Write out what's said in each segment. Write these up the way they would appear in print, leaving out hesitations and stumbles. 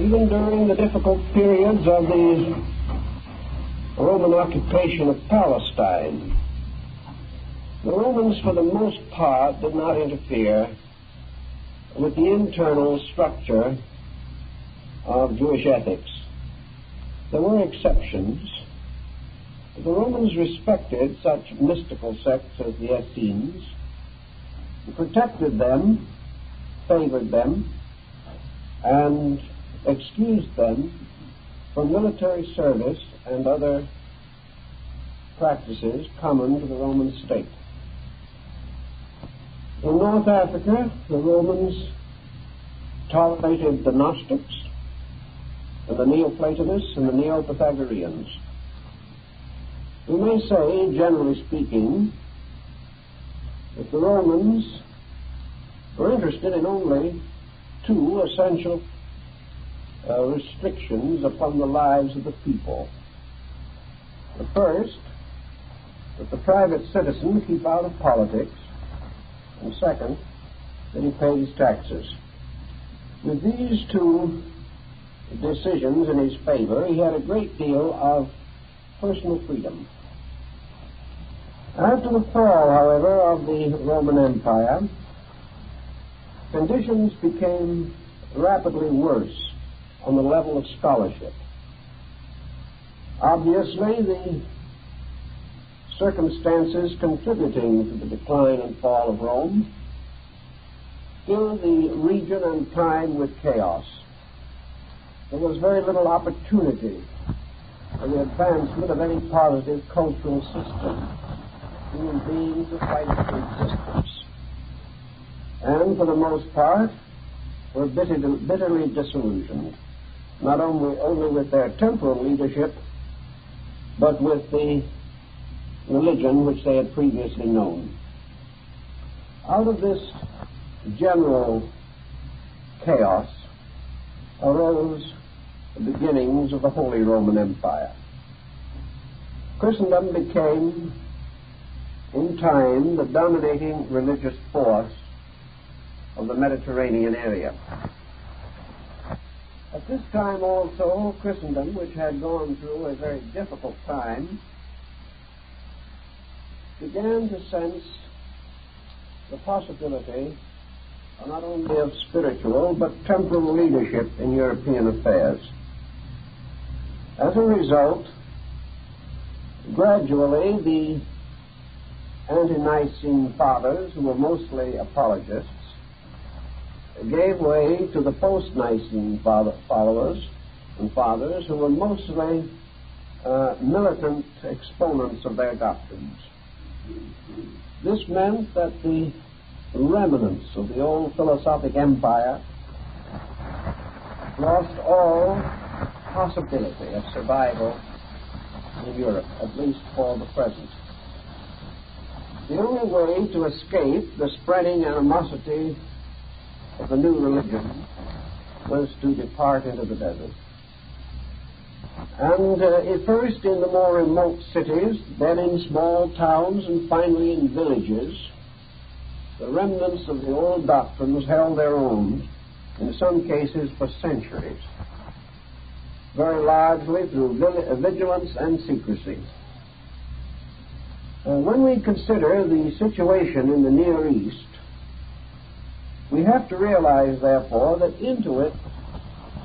Even during the difficult periods of the Roman occupation of Palestine, the Romans, for the most part, did not interfere with the internal structure of Jewish ethics. There were exceptions. The Romans respected such mystical sects as the Essenes, protected them, favored them, and excused them from military service and other practices common to the Roman state. In North Africa, the Romans tolerated the Gnostics and the Neoplatonists and the Neo-Pythagoreans. We may say, generally speaking, that the Romans were interested in only two essential restrictions upon the lives of the people. The first, that the private citizen keep out of politics, and second, that he pay his taxes. With these two decisions in his favor, he had a great deal of personal freedom. After the fall, however, of the Roman Empire, conditions became rapidly worse on the level of scholarship. Obviously, the circumstances contributing to the decline and fall of Rome filled the region and time with chaos. There was very little opportunity for the advancement of any positive cultural system. Human beings were fighting for existence, and for the most part were bitterly disillusioned, not only with their temporal leadership, but with the religion which they had previously known. Out of this general chaos arose the beginnings of the Holy Roman Empire. Christendom became, in time, the dominating religious force of the Mediterranean area. At this time also, Christendom, which had gone through a very difficult time, began to sense the possibility not only of spiritual but temporal leadership in European affairs. As a result, gradually the ante-Nicene fathers, who were mostly apologists, gave way to the post-Nicene followers and fathers, who were mostly militant exponents of their doctrines. This meant that the remnants of the old philosophic empire lost all possibility of survival in Europe, at least for the present. The only way to escape the spreading animosity of the new religion was to depart into the desert. And at first in the more remote cities, then in small towns, and finally in villages, the remnants of the old doctrines held their own, in some cases for centuries, very largely through vigilance and secrecy. When we consider the situation in the Near East, we have to realize, therefore, that into it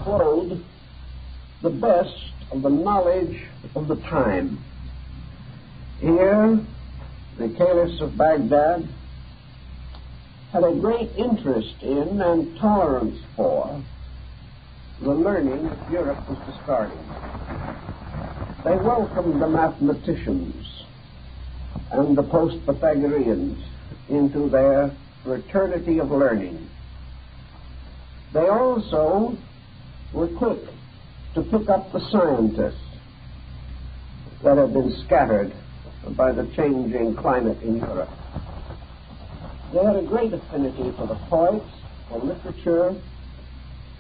flowed the best of the knowledge of the time. Here, the caliphs of Baghdad had a great interest in and tolerance for the learning that Europe was discarding. They welcomed the mathematicians and the post-Pythagoreans into their fraternity of learning. They also were quick to pick up the scientists that had been scattered by the changing climate in Europe. They had a great affinity for the poets, for literature,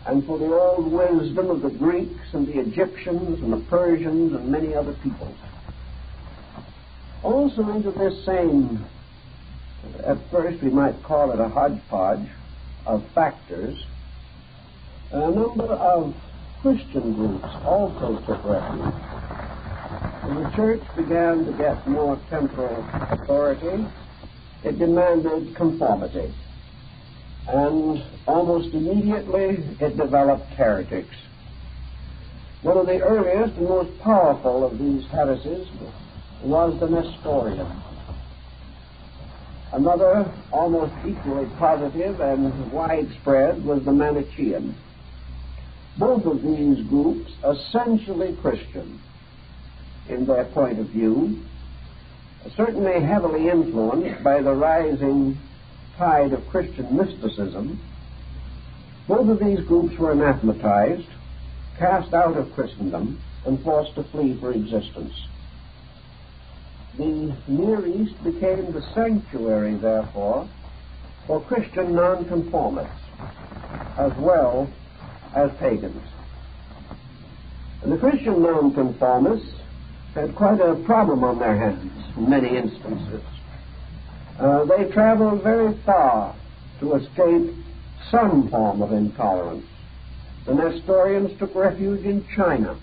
and for the old wisdom of the Greeks and the Egyptians and the Persians and many other peoples. Also into this same, at first we might call it a hodgepodge of factors, a number of Christian groups also took refuge. When the church began to get more temporal authority, it demanded conformity. And almost immediately it developed heretics. One of the earliest and most powerful of these heresies was the Nestorian. Another, almost equally positive and widespread, was the Manichaean. Both of these groups, essentially Christian in their point of view, certainly heavily influenced by the rising tide of Christian mysticism. Both of these groups were anathematized, cast out of Christendom, and forced to flee for existence. The Near East became the sanctuary, therefore, for Christian nonconformists as well as pagans. And the Christian nonconformists had quite a problem on their hands in many instances. They traveled very far to escape some form of intolerance. The Nestorians took refuge in China.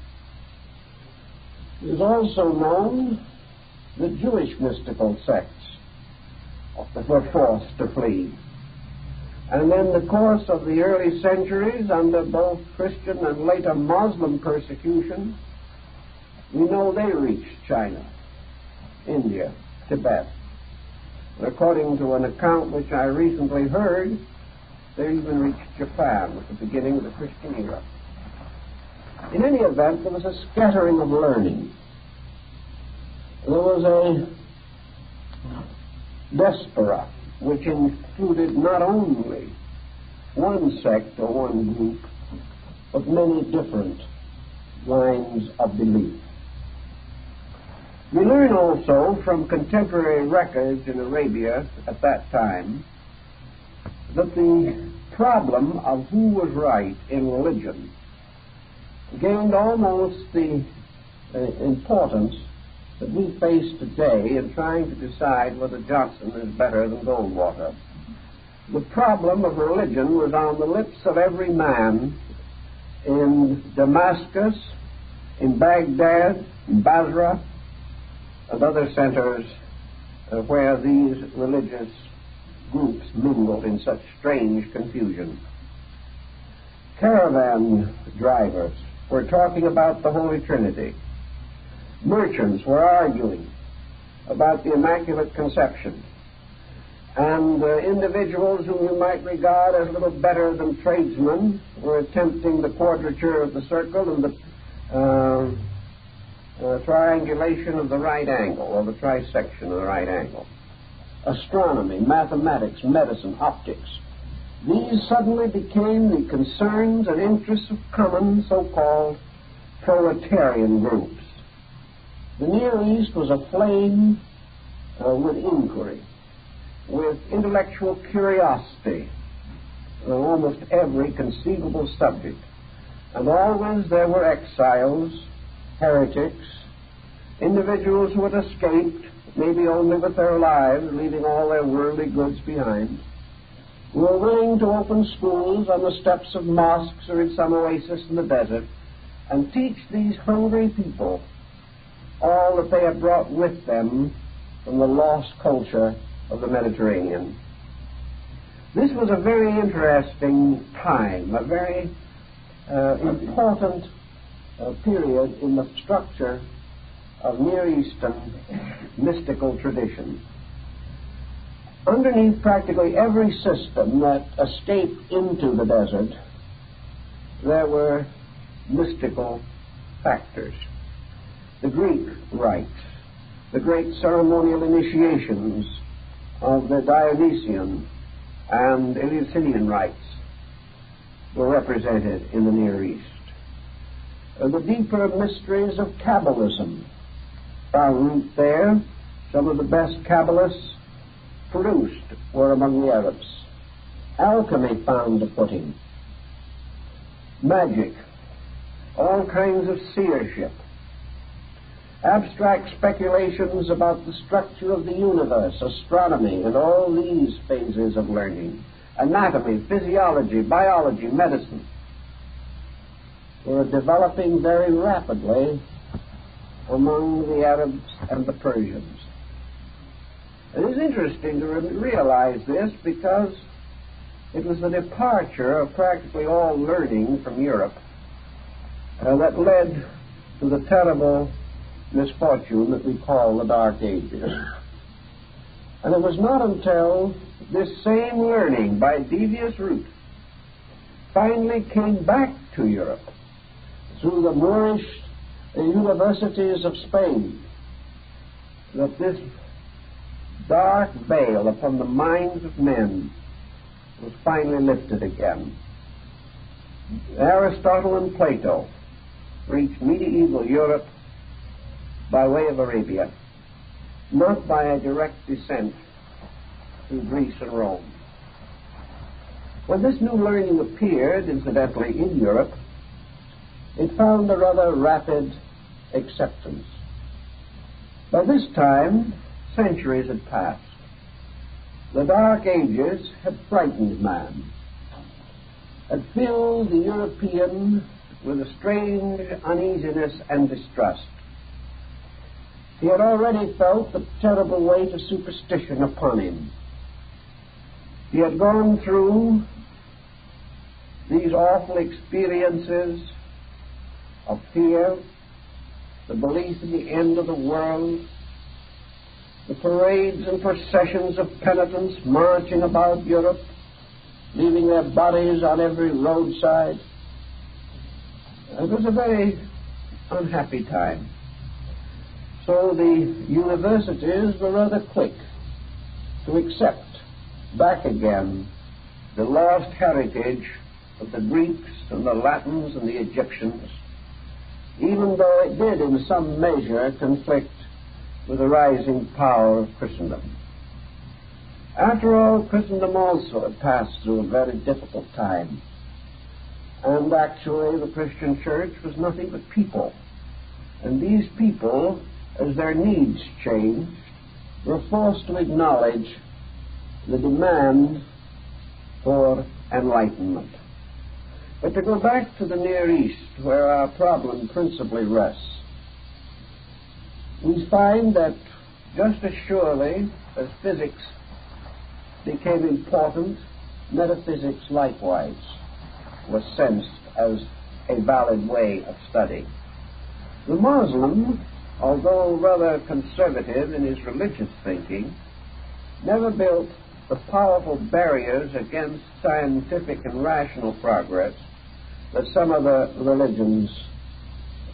It is also known that Jewish mystical sects were forced to flee. And in the course of the early centuries, under both Christian and later Muslim persecution, we know they reached China, India, Tibet. And according to an account which I recently heard, they even reached Japan at the beginning of the Christian era. In any event, there was a scattering of learning. There was a diaspora which included not only one sect or one group, but many different lines of belief. We learn also from contemporary records in Arabia at that time that the problem of who was right in religion gained almost the importance that we face today in trying to decide whether Johnson is better than Goldwater. The problem of religion was on the lips of every man in Damascus, in Baghdad, in Basra, and other centers where these religious groups mingled in such strange confusion. Caravan drivers were talking about the Holy Trinity. Merchants were arguing about the Immaculate Conception. And individuals whom you might regard as little better than tradesmen were attempting the quadrature of the circle and the triangulation of the right angle, or the trisection of the right angle. Astronomy, mathematics, medicine, optics. These suddenly became the concerns and interests of common so-called proletarian groups. The Near East was aflame with inquiry, with intellectual curiosity on almost every conceivable subject. And always there were exiles, heretics, individuals who had escaped, maybe only with their lives, leaving all their worldly goods behind, who were willing to open schools on the steps of mosques or in some oasis in the desert and teach these hungry people all that they had brought with them from the lost culture of the Mediterranean. This was a very interesting time, a very important period in the structure of Near Eastern mystical tradition. Underneath practically every system that escaped into the desert, there were mystical factors. The Greek rites, the great ceremonial initiations of the Dionysian and Eleusinian rites were represented in the Near East. The deeper mysteries of Kabbalism found root there. Some of the best Kabbalists produced were among the Arabs. Alchemy found a footing. Magic, all kinds of seership, abstract speculations about the structure of the universe, astronomy, and all these phases of learning, anatomy, physiology, biology, medicine. were developing very rapidly among the Arabs and the Persians. It is interesting to realize this because it was the departure of practically all learning from Europe that led to the terrible misfortune that we call the Dark Ages. And it was not until this same learning by devious route finally came back to Europe through the Moorish universities of Spain that this dark veil upon the minds of men was finally lifted again. Aristotle and Plato reached medieval Europe by way of Arabia, not by a direct descent through Greece and Rome. When this new learning appeared, incidentally, in Europe, it found a rather rapid acceptance. By this time, centuries had passed. The Dark Ages had frightened man, had filled the European with a strange uneasiness and distrust. He had already felt the terrible weight of superstition upon him. He had gone through these awful experiences of fear, the belief in the end of the world, the parades and processions of penitents marching about Europe, leaving their bodies on every roadside. It was a very unhappy time. So the universities were rather quick to accept back again the lost heritage of the Greeks and the Latins and the Egyptians, even though it did in some measure conflict with the rising power of Christendom. After all, Christendom also had passed through a very difficult time, and actually the Christian church was nothing but people, and these people, as their needs changed, were forced to acknowledge the demand for enlightenment. But to go back to the Near East, where our problem principally rests, we find that just as surely as physics became important, metaphysics likewise was sensed as a valid way of study. The Muslim, although rather conservative in his religious thinking, never built the powerful barriers against scientific and rational progress that some of the religions,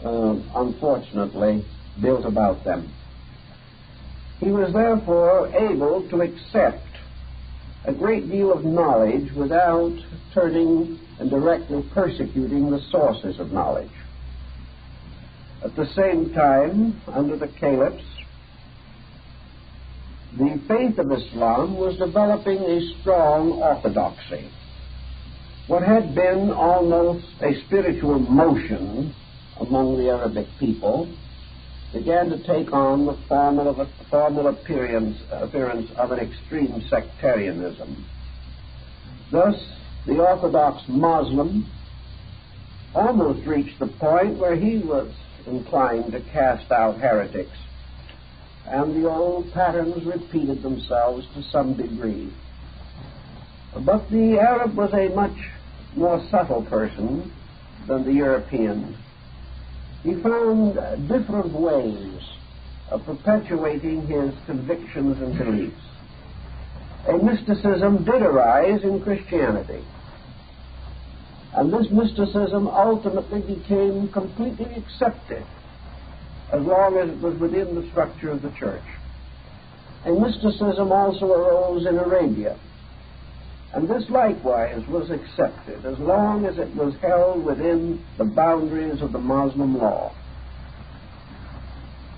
unfortunately, built about them. He was therefore able to accept a great deal of knowledge without turning and directly persecuting the sources of knowledge. At the same time, under the caliphs, the faith of Islam was developing a strong orthodoxy. What had been almost a spiritual motion among the Arabic people began to take on the formal appearance of an extreme sectarianism. Thus, the Orthodox Muslim almost reached the point where he was inclined to cast out heretics, and the old patterns repeated themselves to some degree. But the Arab was a much more subtle person than the European. He found different ways of perpetuating his convictions and beliefs. A mysticism did arise in Christianity, and this mysticism ultimately became completely accepted as long as it was within the structure of the church. A mysticism also arose in Arabia, and this likewise was accepted as long as it was held within the boundaries of the Muslim law.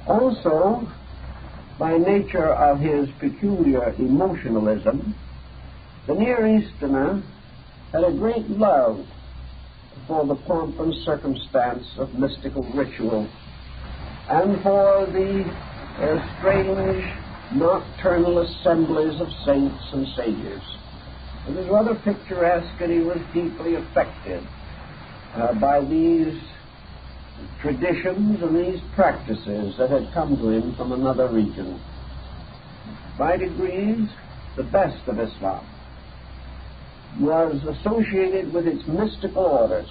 Also, by nature of his peculiar emotionalism, the Near Easterner had a great love for the pomp and circumstance of mystical ritual and for the strange nocturnal assemblies of saints and sages. It was rather picturesque, and he was deeply affected by these traditions and these practices that had come to him from another region. By degrees, the best of Islam was associated with its mystical orders,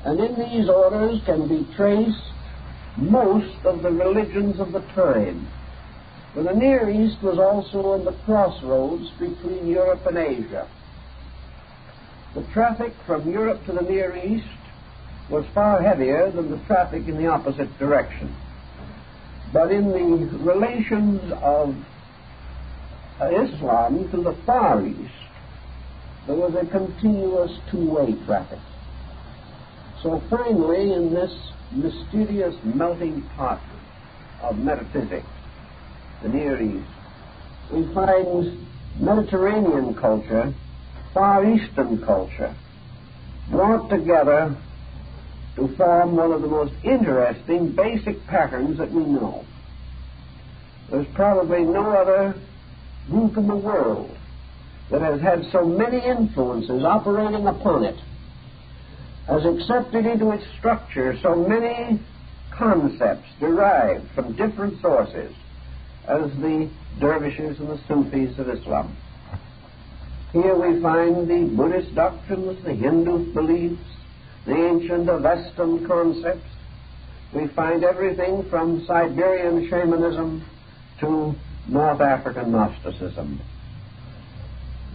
and in these orders can be traced most of the religions of the time. For the Near East was also in the crossroads between Europe and Asia. The traffic from Europe to the Near East was far heavier than the traffic in the opposite direction. But in the relations of Islam to the Far East, there was a continuous two-way traffic. So finally, in this mysterious melting pot of metaphysics, the Near East, we find Mediterranean culture, Far Eastern culture, brought together to form one of the most interesting basic patterns that we know. There's probably no other group in the world that has had so many influences operating upon it, has accepted into its structure so many concepts derived from different sources as the dervishes and the Sufis of Islam. Here we find the Buddhist doctrines, the Hindu beliefs, the ancient Avestan concepts. We find everything from Siberian shamanism to North African Gnosticism.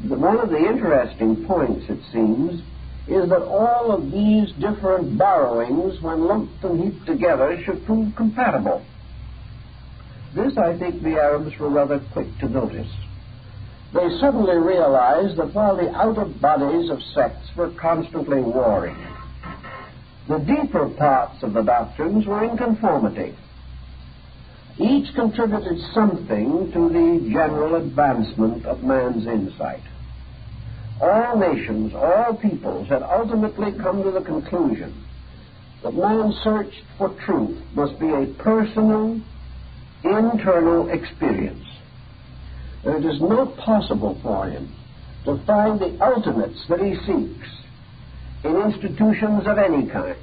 One of the interesting points, it seems, is that all of these different borrowings, when lumped and heaped together, should prove compatible. This, I think, the Arabs were rather quick to notice. They suddenly realized that while the outer bodies of sects were constantly warring, the deeper parts of the doctrines were in conformity. Each contributed something to the general advancement of man's insight. All nations, all peoples had ultimately come to the conclusion that man's search for truth must be a personal, internal experience. It is not possible for him to find the ultimates that he seeks in institutions of any kind.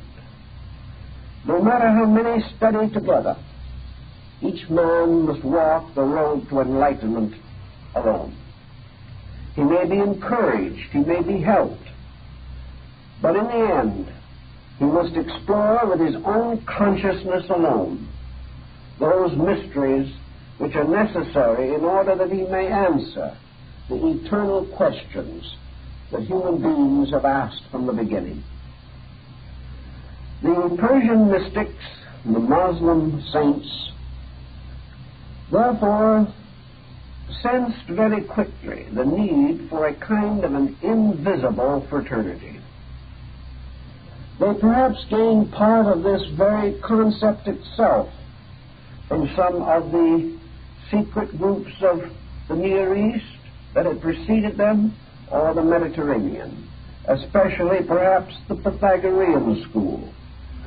No matter how many study together, each man must walk the road to enlightenment alone. He may be encouraged, he may be helped, but in the end, he must explore with his own consciousness alone those mysteries which are necessary in order that he may answer the eternal questions that human beings have asked from the beginning. The Persian mystics and the Muslim saints, therefore, sensed very quickly the need for a kind of an invisible fraternity. They perhaps gained part of this very concept itself from some of the secret groups of the Near East that had preceded them, or the Mediterranean, especially perhaps the Pythagorean school,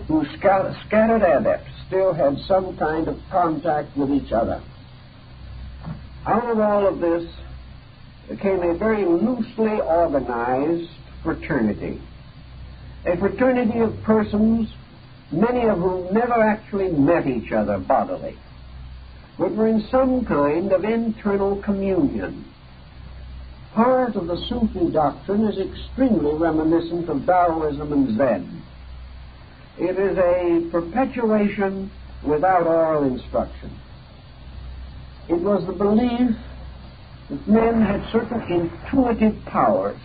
whose scattered adepts still had some kind of contact with each other. Out of all of this came a very loosely organized fraternity, a fraternity of persons, many of whom never actually met each other bodily, but were in some kind of internal communion. Part of the Sufi doctrine is extremely reminiscent of Taoism and Zen. It is a perpetuation without oral instruction. It was the belief that men had certain intuitive powers,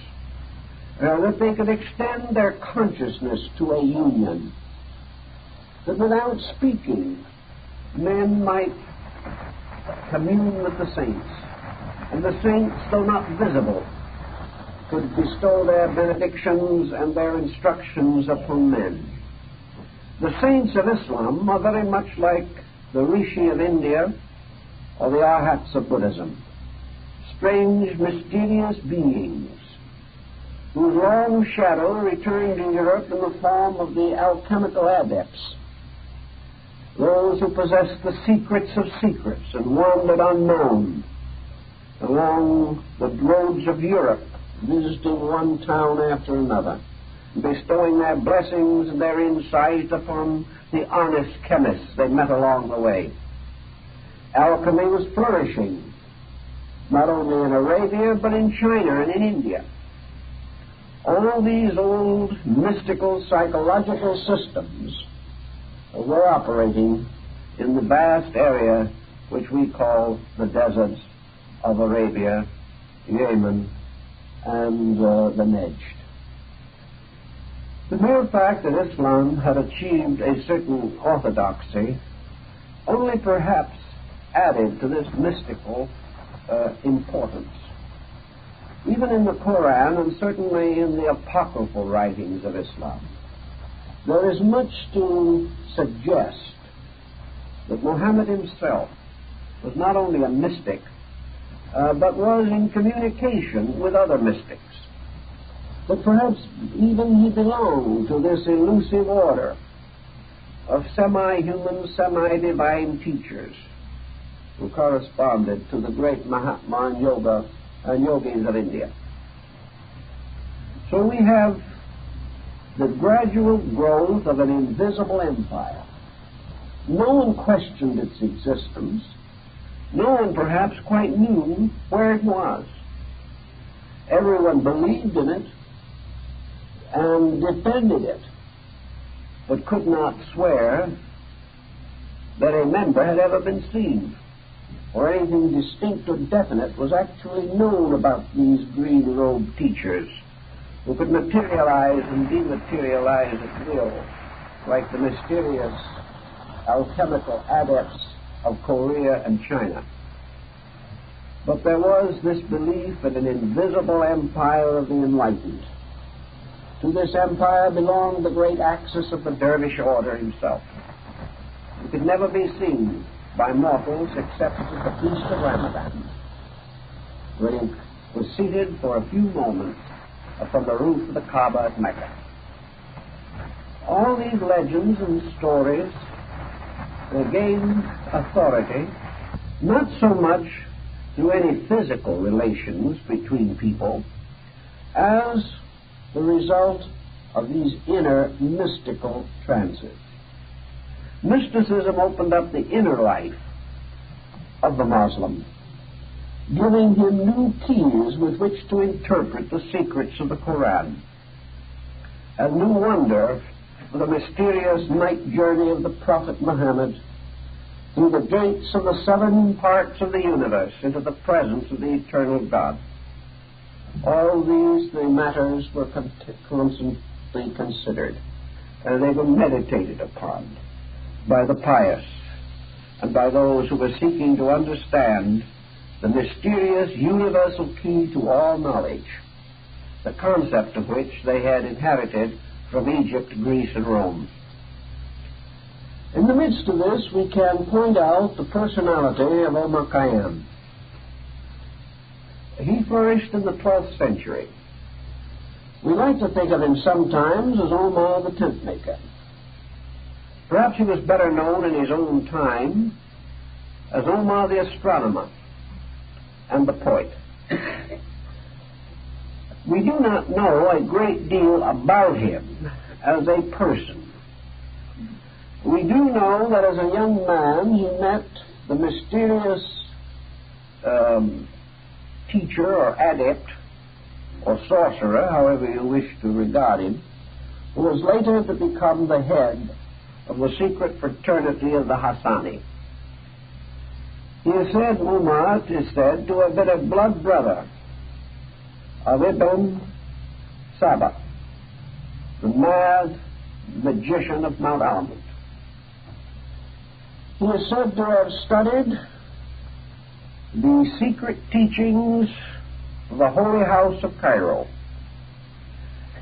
that they could extend their consciousness to a union, that without speaking, men might commune with the saints, and the saints, though not visible, could bestow their benedictions and their instructions upon men. The saints of Islam are very much like the Rishi of India or the Arhats of Buddhism, strange, mysterious beings whose long shadow returned to Europe in the form of the alchemical adepts, those who possessed the secrets of secrets and wandered unknown along the roads of Europe, visiting one town after another, bestowing their blessings and their insight upon the honest chemists they met along the way. Alchemy was flourishing, not only in Arabia, but in China and in India. All these old mystical psychological systems were operating in the vast area which we call the deserts of Arabia, Yemen, and the Nejd. The mere fact that Islam had achieved a certain orthodoxy only perhaps added to this mystical importance. Even in the Quran, and certainly in the apocryphal writings of Islam, there is much to suggest that Muhammad himself was not only a mystic, but was in communication with other mystics. That perhaps even he belonged to this elusive order of semi-human, semi-divine teachers who corresponded to the great Mahatma and yogis of India. So we have the gradual growth of an invisible empire. No one questioned its existence. No one perhaps quite knew where it was. Everyone believed in it and defended it, but could not swear that a member had ever been seen, or anything distinct or definite was actually known about these green-robed teachers who could materialize and dematerialize at will, like the mysterious alchemical adepts of Korea and China. But there was this belief in an invisible empire of the enlightened. To this empire belonged the great axis of the dervish order himself. It could never be seen by mortals except at the feast of Ramadan, when he was seated for a few moments upon the roof of the Kaaba at Mecca. All these legends and stories gained authority not so much through any physical relations between people as the result of these inner mystical transits. Mysticism opened up the inner life of the Muslim, giving him new keys with which to interpret the secrets of the Quran, a new wonder for the mysterious night journey of the Prophet Muhammad through the gates of the 7 parts of the universe into the presence of the eternal God. All these matters were constantly considered, and they were meditated upon by the pious and by those who were seeking to understand the mysterious universal key to all knowledge, the concept of which they had inherited from Egypt, Greece, and Rome. In the midst of this, we can point out the personality of Omar Khayyam. He flourished in the 12th century. We like to think of him sometimes as Omar the tent maker. Perhaps he was better known in his own time as Omar the astronomer and the poet. We do not know a great deal about him as a person. We do know that as a young man he met the mysterious teacher or adept or sorcerer, however you wish to regard him, who was later to become the head of the secret fraternity of the Hassani. He is said, Umar is said to have been a blood brother of Ibn Saba, the mad magician of Mount Almond. He is said to have studied the secret teachings of the Holy House of Cairo,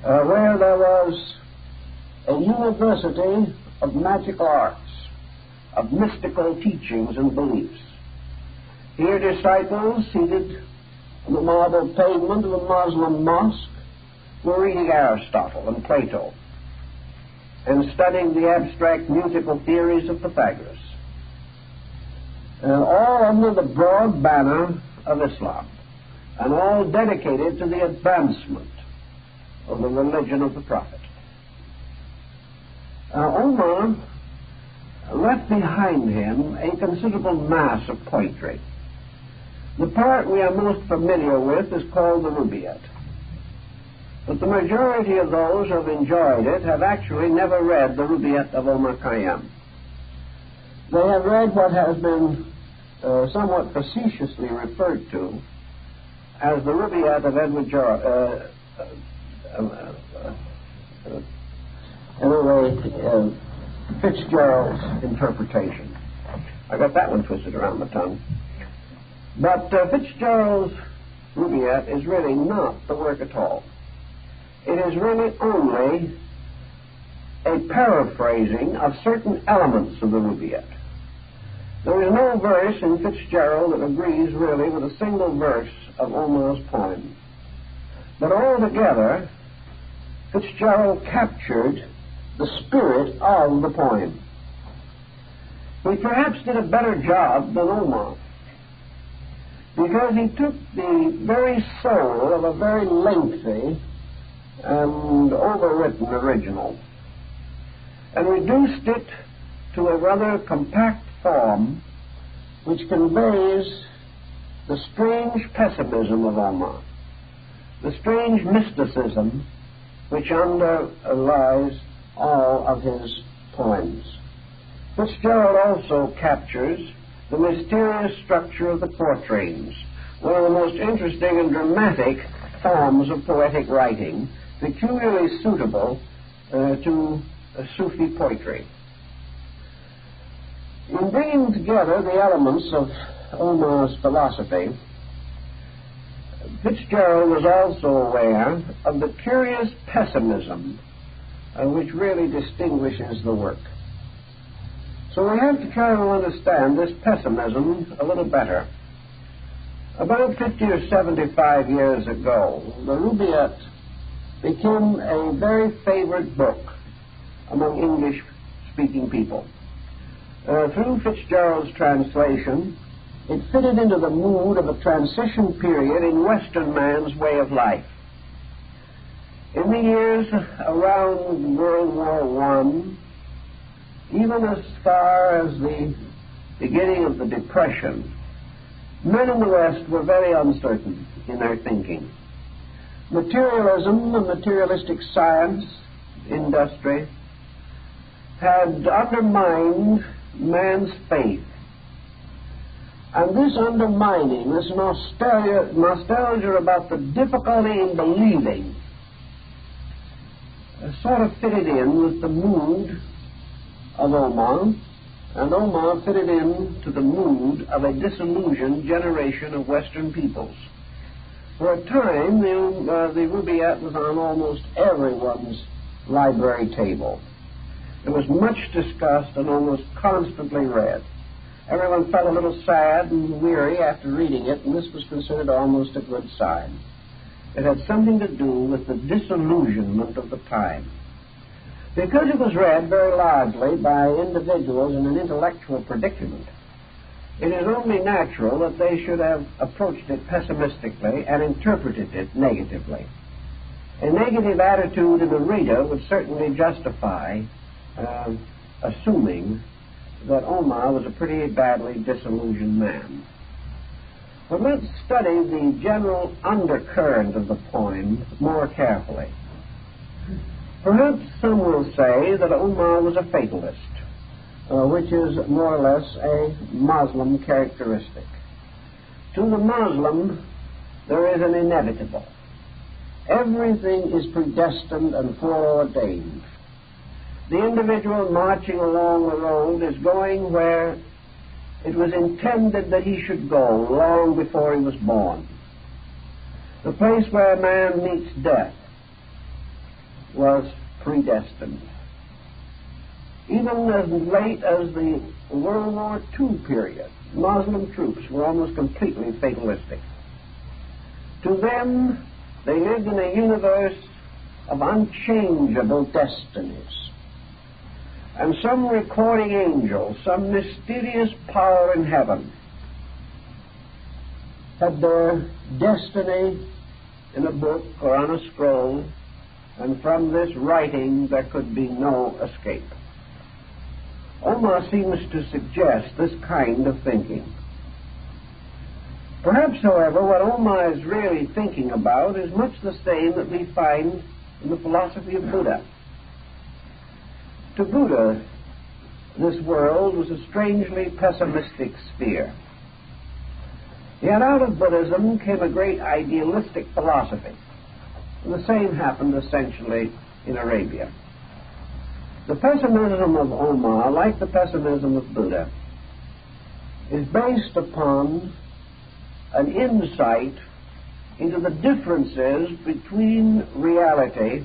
where there was a university of magical arts, of mystical teachings and beliefs. Here disciples, seated on the marble pavement of a Muslim mosque, were reading Aristotle and Plato and studying the abstract musical theories of Pythagoras, all under the broad banner of Islam, and all dedicated to the advancement of the religion of the prophet. Omar left behind him a considerable mass of poetry. The part we are most familiar with is called the Rubaiyat. But the majority of those who have enjoyed it have actually never read the Rubáiyát of Omar Khayyám. They have read what has been somewhat facetiously referred to as the Rubáiyát of Edward FitzGerald's interpretation. I got that one twisted around the tongue. But FitzGerald's Rubáiyát is really not the work at all. It is really only a paraphrasing of certain elements of the Rubáiyát. There is no verse in FitzGerald that agrees really with a single verse of Omar's poem. But altogether, FitzGerald captured the spirit of the poem. He perhaps did a better job than Omar, because he took the very soul of a very lengthy and overwritten original and reduced it to a rather compact form which conveys the strange pessimism of Omar, the strange mysticism which underlies all of his poems. FitzGerald also captures the mysterious structure of the quatrains, one of the most interesting and dramatic forms of poetic writing, peculiarly suitable to Sufi poetry. In bringing together the elements of Omar's philosophy, FitzGerald was also aware of the curious pessimism which really distinguishes the work. So we have to try to understand this pessimism a little better. About 50 or 75 years ago, the Rubáiyát became a very favorite book among English-speaking people. Through FitzGerald's translation, it fitted into the mood of a transition period in Western man's way of life. In the years around World War I, even as far as the beginning of the Depression, men in the West were very uncertain in their thinking. Materialism and materialistic science, industry, had undermined man's faith. And this undermining, this nostalgia about the difficulty in believing, sort of fitted in with the mood of Omar, and Omar fitted in to the mood of a disillusioned generation of Western peoples. For a time, the Rubáiyát was on almost everyone's library table. It was much discussed and almost constantly read. Everyone felt a little sad and weary after reading it, and this was considered almost a good sign. It had something to do with the disillusionment of the time. Because it was read very largely by individuals in an intellectual predicament, it is only natural that they should have approached it pessimistically and interpreted it negatively. A negative attitude in the reader would certainly justify assuming that Omar was a pretty badly disillusioned man. But let's study the general undercurrent of the poem more carefully. Perhaps some will say that Omar was a fatalist, which is more or less a Muslim characteristic. To the Muslim, there is an inevitable. Everything is predestined and foreordained. The individual marching along the road is going where it was intended that he should go long before he was born. The place where a man meets death was predestined. Even as late as the World War II period, Muslim troops were almost completely fatalistic. To them, they lived in a universe of unchangeable destinies. And some recording angel, some mysterious power in heaven, had their destiny in a book or on a scroll and from this writing there could be no escape. Omar seems to suggest this kind of thinking. Perhaps, however, what Omar is really thinking about is much the same that we find in the philosophy of Buddha. To Buddha, this world was a strangely pessimistic sphere. Yet out of Buddhism came a great idealistic philosophy. And the same happened essentially in Arabia. The pessimism of Omar, like the pessimism of Buddha, is based upon an insight into the differences between reality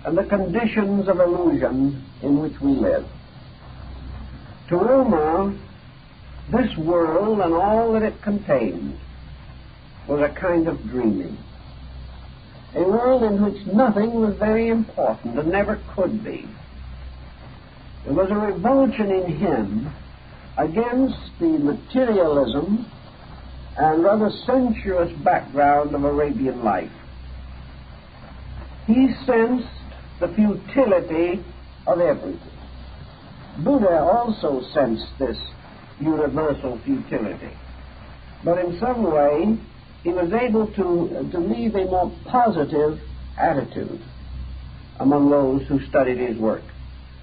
and the conditions of illusion in which we live. To Omar, this world and all that it contained was a kind of dreaming, a world in which nothing was very important and never could be. There was a revulsion in him against the materialism and rather sensuous background of Arabian life. He sensed the futility of everything. Buddha also sensed this universal futility, but in some way he was able to leave a more positive attitude among those who studied his work.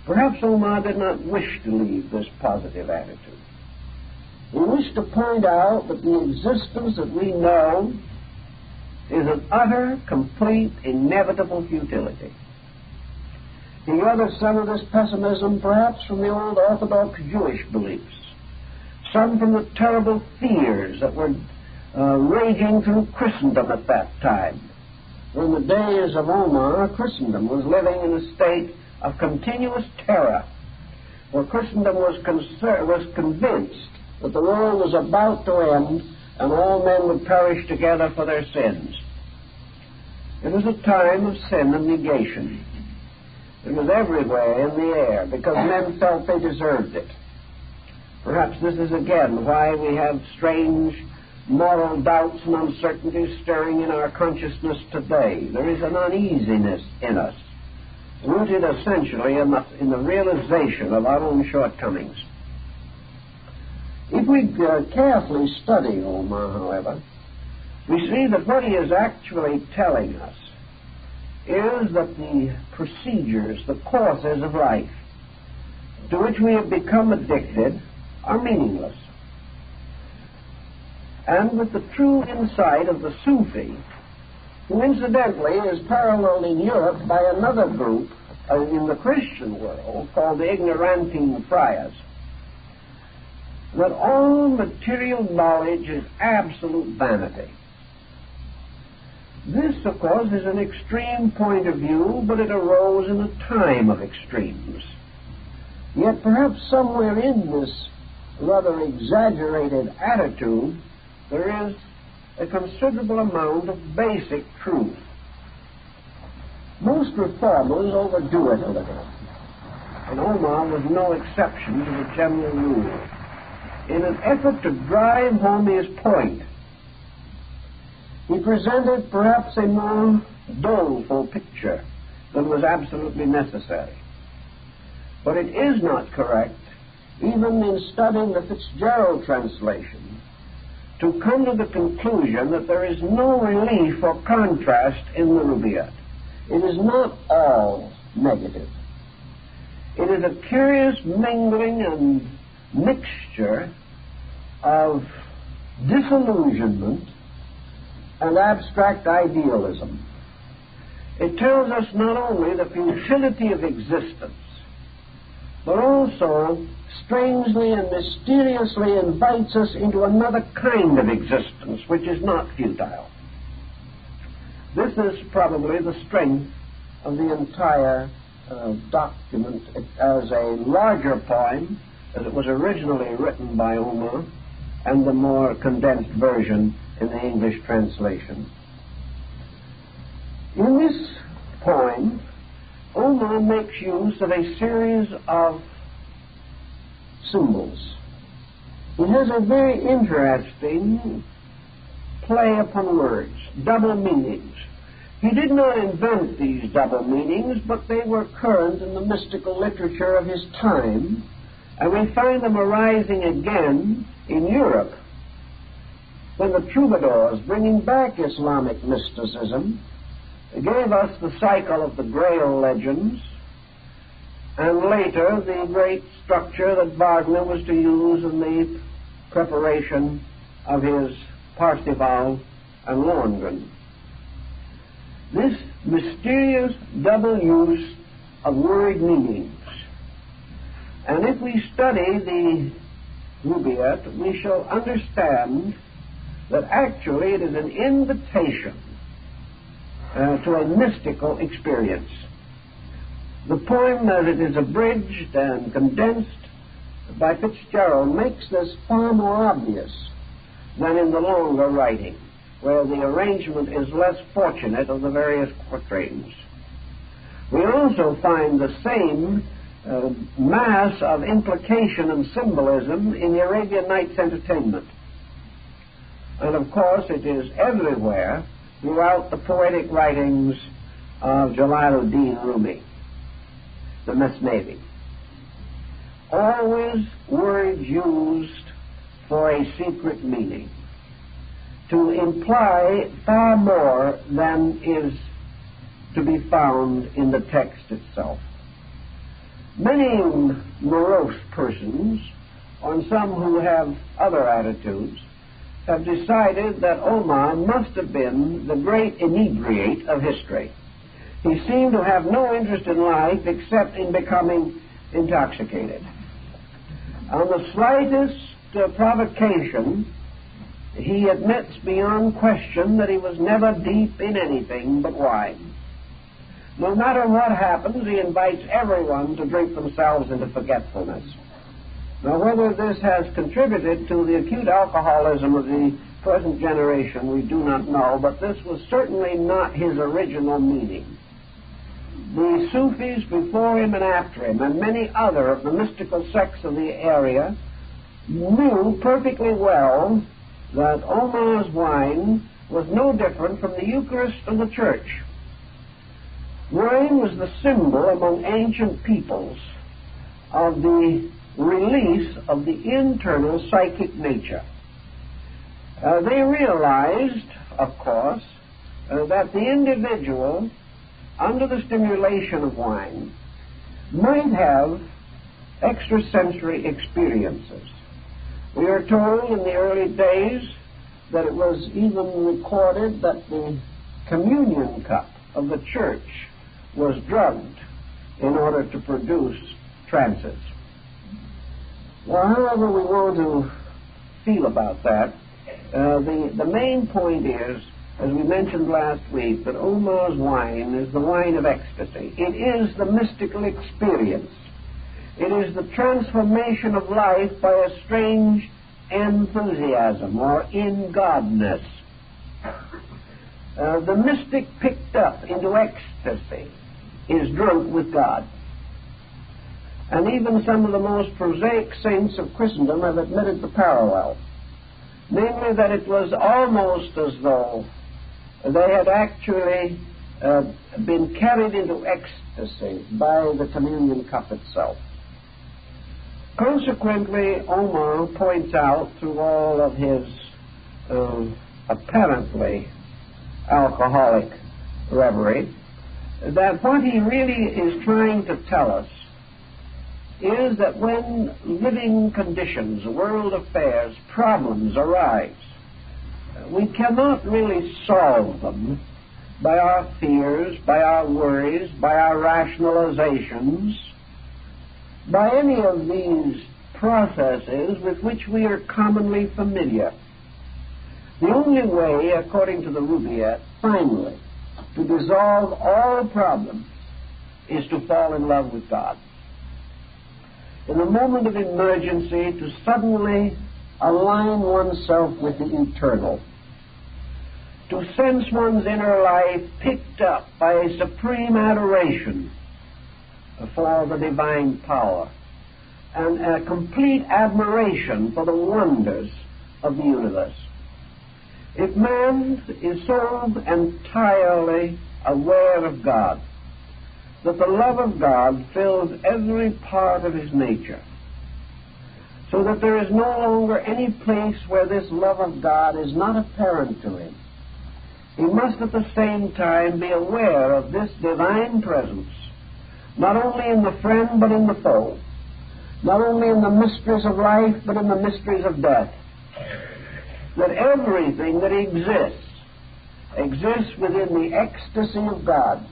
Perhaps Omar did not wish to leave this positive attitude. He wished to point out that the existence that we know is an utter, complete, inevitable futility. He gathered some of this pessimism perhaps from the old Orthodox Jewish beliefs, some from the terrible fears that were raging through Christendom at that time. In the days of Omar, Christendom was living in a state of continuous terror, where Christendom was convinced that the world was about to end and all men would perish together for their sins. It was a time of sin and negation. It was everywhere in the air because men felt they deserved it. Perhaps this is again why we have strange moral doubts and uncertainties stirring in our consciousness today. There is an uneasiness in us, rooted essentially in the realization of our own shortcomings. If we carefully study Omar, however, we see that what he is actually telling us is that the procedures, the courses of life to which we have become addicted are meaningless. And with the true insight of the Sufi, who incidentally is paralleled in Europe by another group in the Christian world called the Ignorantine Friars, that all material knowledge is absolute vanity. This, of course, is an extreme point of view, but it arose in a time of extremes. Yet perhaps somewhere in this rather exaggerated attitude, there is a considerable amount of basic truth. Most reformers overdo it a little, and Omar was no exception to the general rule. In an effort to drive home his point, he presented perhaps a more doleful picture than was absolutely necessary. But it is not correct, even in studying the FitzGerald translation, to come to the conclusion that there is no relief or contrast in the Rubáiyát. It is not all negative. It is a curious mingling and mixture of disillusionment and abstract idealism. It tells us not only the futility of existence, but also strangely and mysteriously invites us into another kind of existence which is not futile. This is probably the strength of the entire document as a larger poem, as it was originally written by Omar, and the more condensed version in the English translation. In this poem, Omar makes use of a series of symbols. It has a very interesting play upon words, double meanings. He did not invent these double meanings, but they were current in the mystical literature of his time, and we find them arising again in Europe, when the troubadours, bringing back Islamic mysticism, gave us the cycle of the Grail legends, and later the great structure that Wagner was to use in the preparation of his Parsifal and Lohengrin. This mysterious double use of word meanings. And if we study the Rubaiyat, we shall understand that actually it is an invitation to a mystical experience. The poem, as it is abridged and condensed by FitzGerald, makes this far more obvious than in the longer writing, where the arrangement is less fortunate of the various quatrains. We also find the same mass of implication and symbolism in the Arabian Nights Entertainment. And of course it is everywhere throughout the poetic writings of Jalaluddin Rumi, the Mesnavi. Always words used for a secret meaning, to imply far more than is to be found in the text itself. Many morose persons, or some who have other attitudes, have decided that Omar must have been the great inebriate of history. He seemed to have no interest in life except in becoming intoxicated. On the slightest provocation, he admits beyond question that he was never deep in anything but wine. No matter what happens, he invites everyone to drink themselves into forgetfulness. Now, whether this has contributed to the acute alcoholism of the present generation, we do not know, but this was certainly not his original meaning. The Sufis before him and after him, and many other of the mystical sects of the area, knew perfectly well that Omar's wine was no different from the Eucharist of the Church. Wine was the symbol among ancient peoples of the release of the internal psychic nature. They realized, of course, that the individual, under the stimulation of wine, might have extrasensory experiences. We are told in the early days that it was even recorded that the communion cup of the church was drugged in order to produce trances. Well, however we want to feel about that, the main point is, as we mentioned last week, that Omar's wine is the wine of ecstasy. It is the mystical experience. It is the transformation of life by a strange enthusiasm or in-godness. The mystic picked up into ecstasy is drunk with God. And even some of the most prosaic saints of Christendom have admitted the parallel, namely that it was almost as though they had actually been carried into ecstasy by the communion cup itself. Consequently, Omar points out through all of his apparently alcoholic reverie that what he really is trying to tell us is that when living conditions, world affairs, problems arise, we cannot really solve them by our fears, by our worries, by our rationalizations, by any of these processes with which we are commonly familiar. The only way, according to the Rubaiyat, finally, to dissolve all problems is to fall in love with God. In a moment of emergency, to suddenly align oneself with the eternal, to sense one's inner life picked up by a supreme adoration for the divine power and a complete admiration for the wonders of the universe. If man is so entirely aware of God, that the love of God fills every part of his nature, so that there is no longer any place where this love of God is not apparent to him. He must at the same time be aware of this divine presence, not only in the friend but in the foe, not only in the mysteries of life but in the mysteries of death, that everything that exists within the ecstasy of God,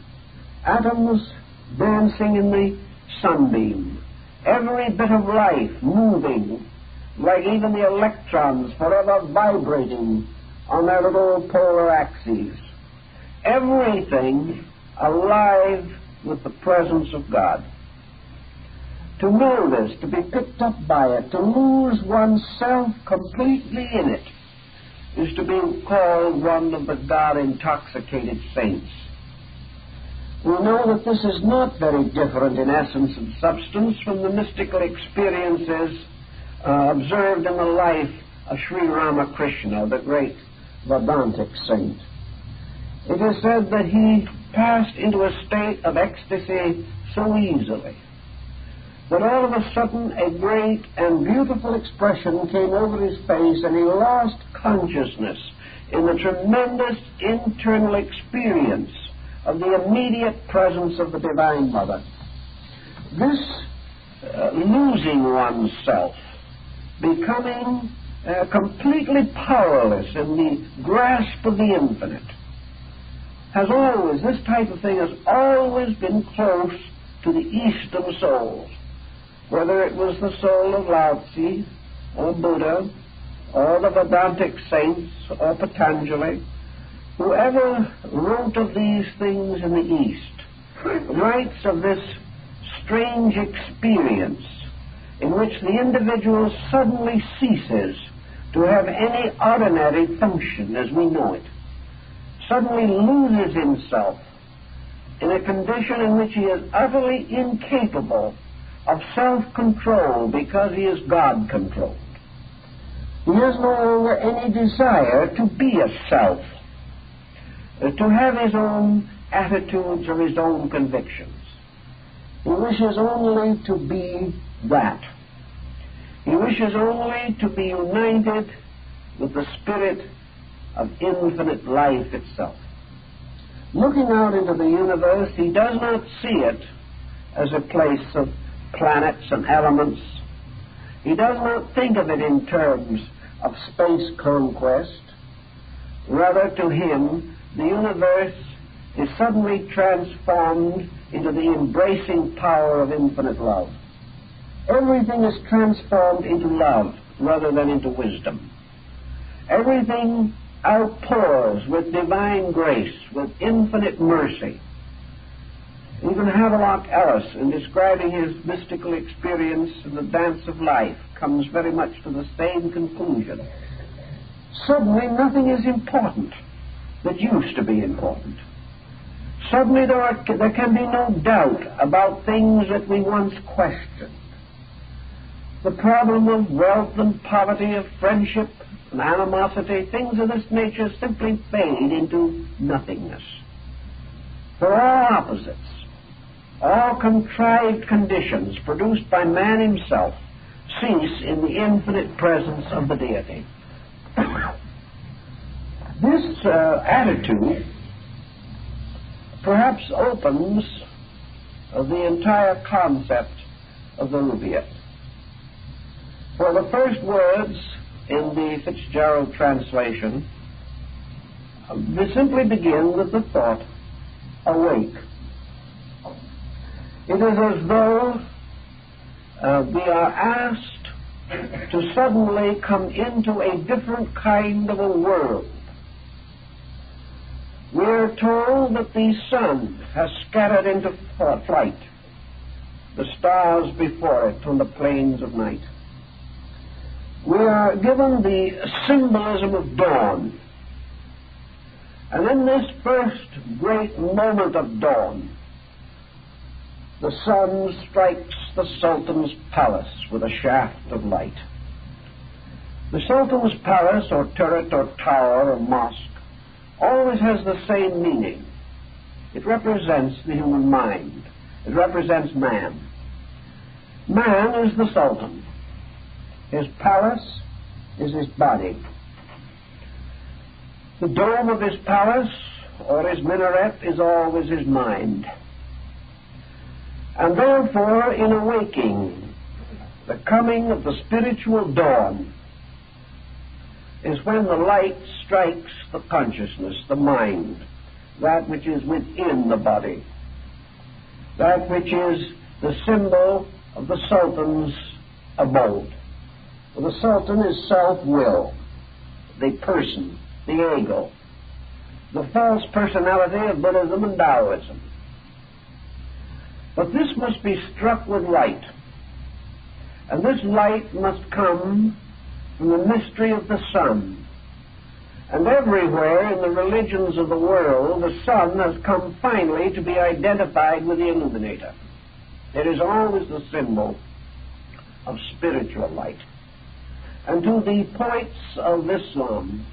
atoms dancing in the sunbeam, every bit of life moving, like even the electrons forever vibrating on their little polar axes, everything alive with the presence of God. To know this, to be picked up by it, to lose oneself completely in it, is to be called one of the God-intoxicated saints. We know that this is not very different in essence and substance from the mystical experiences observed in the life of Sri Ramakrishna, the great Vedantic saint. It is said that he passed into a state of ecstasy so easily that all of a sudden a great and beautiful expression came over his face and he lost consciousness in the tremendous internal experience of the immediate presence of the Divine Mother. This losing oneself, becoming completely powerless in the grasp of the infinite, this type of thing has always been close to the Eastern souls, whether it was the soul of Lao Tzu or Buddha or the Vedantic saints or Patanjali. Whoever wrote of these things in the East writes of this strange experience in which the individual suddenly ceases to have any ordinary function as we know it, suddenly loses himself in a condition in which he is utterly incapable of self-control because he is God-controlled. He has no longer any desire to be a self, to have his own attitudes or his own convictions. He wishes only to be that. He wishes only to be united with the spirit of infinite life itself. Looking out into the universe, he does not see it as a place of planets and elements. He does not think of it in terms of space conquest. Rather, to him, the universe is suddenly transformed into the embracing power of infinite love. Everything is transformed into love rather than into wisdom. Everything outpours with divine grace, with infinite mercy. Even Havelock Ellis, in describing his mystical experience in the dance of life, comes very much to the same conclusion. Suddenly nothing is important that used to be important. Suddenly there can be no doubt about things that we once questioned. The problem of wealth and poverty, of friendship and animosity, things of this nature simply fade into nothingness. For all opposites, all contrived conditions produced by man himself cease in the infinite presence of the deity. This attitude perhaps opens the entire concept of the Rubaiyat. For the first words in the FitzGerald translation, they simply begin with the thought, awake. It is as though we are asked to suddenly come into a different kind of a world. We are told that the sun has scattered into flight the stars before it on the plains of night. We are given the symbolism of dawn. And in this first great moment of dawn, the sun strikes the Sultan's palace with a shaft of light. The Sultan's palace, or turret, or tower, or mosque, always has the same meaning. It represents the human mind. It represents man. Man is the Sultan. His palace is his body. The dome of his palace or his minaret is always his mind. And therefore, in awaking, the coming of the spiritual dawn is when the light strikes the consciousness, the mind, that which is within the body, that which is the symbol of the Sultan's abode. The Sultan is self-will, the person, the ego, the false personality of Buddhism and Taoism. But this must be struck with light, and this light must come from the mystery of the sun. And everywhere in the religions of the world, the sun has come finally to be identified with the illuminator. It is always the symbol of spiritual light. And to the poets of Islam,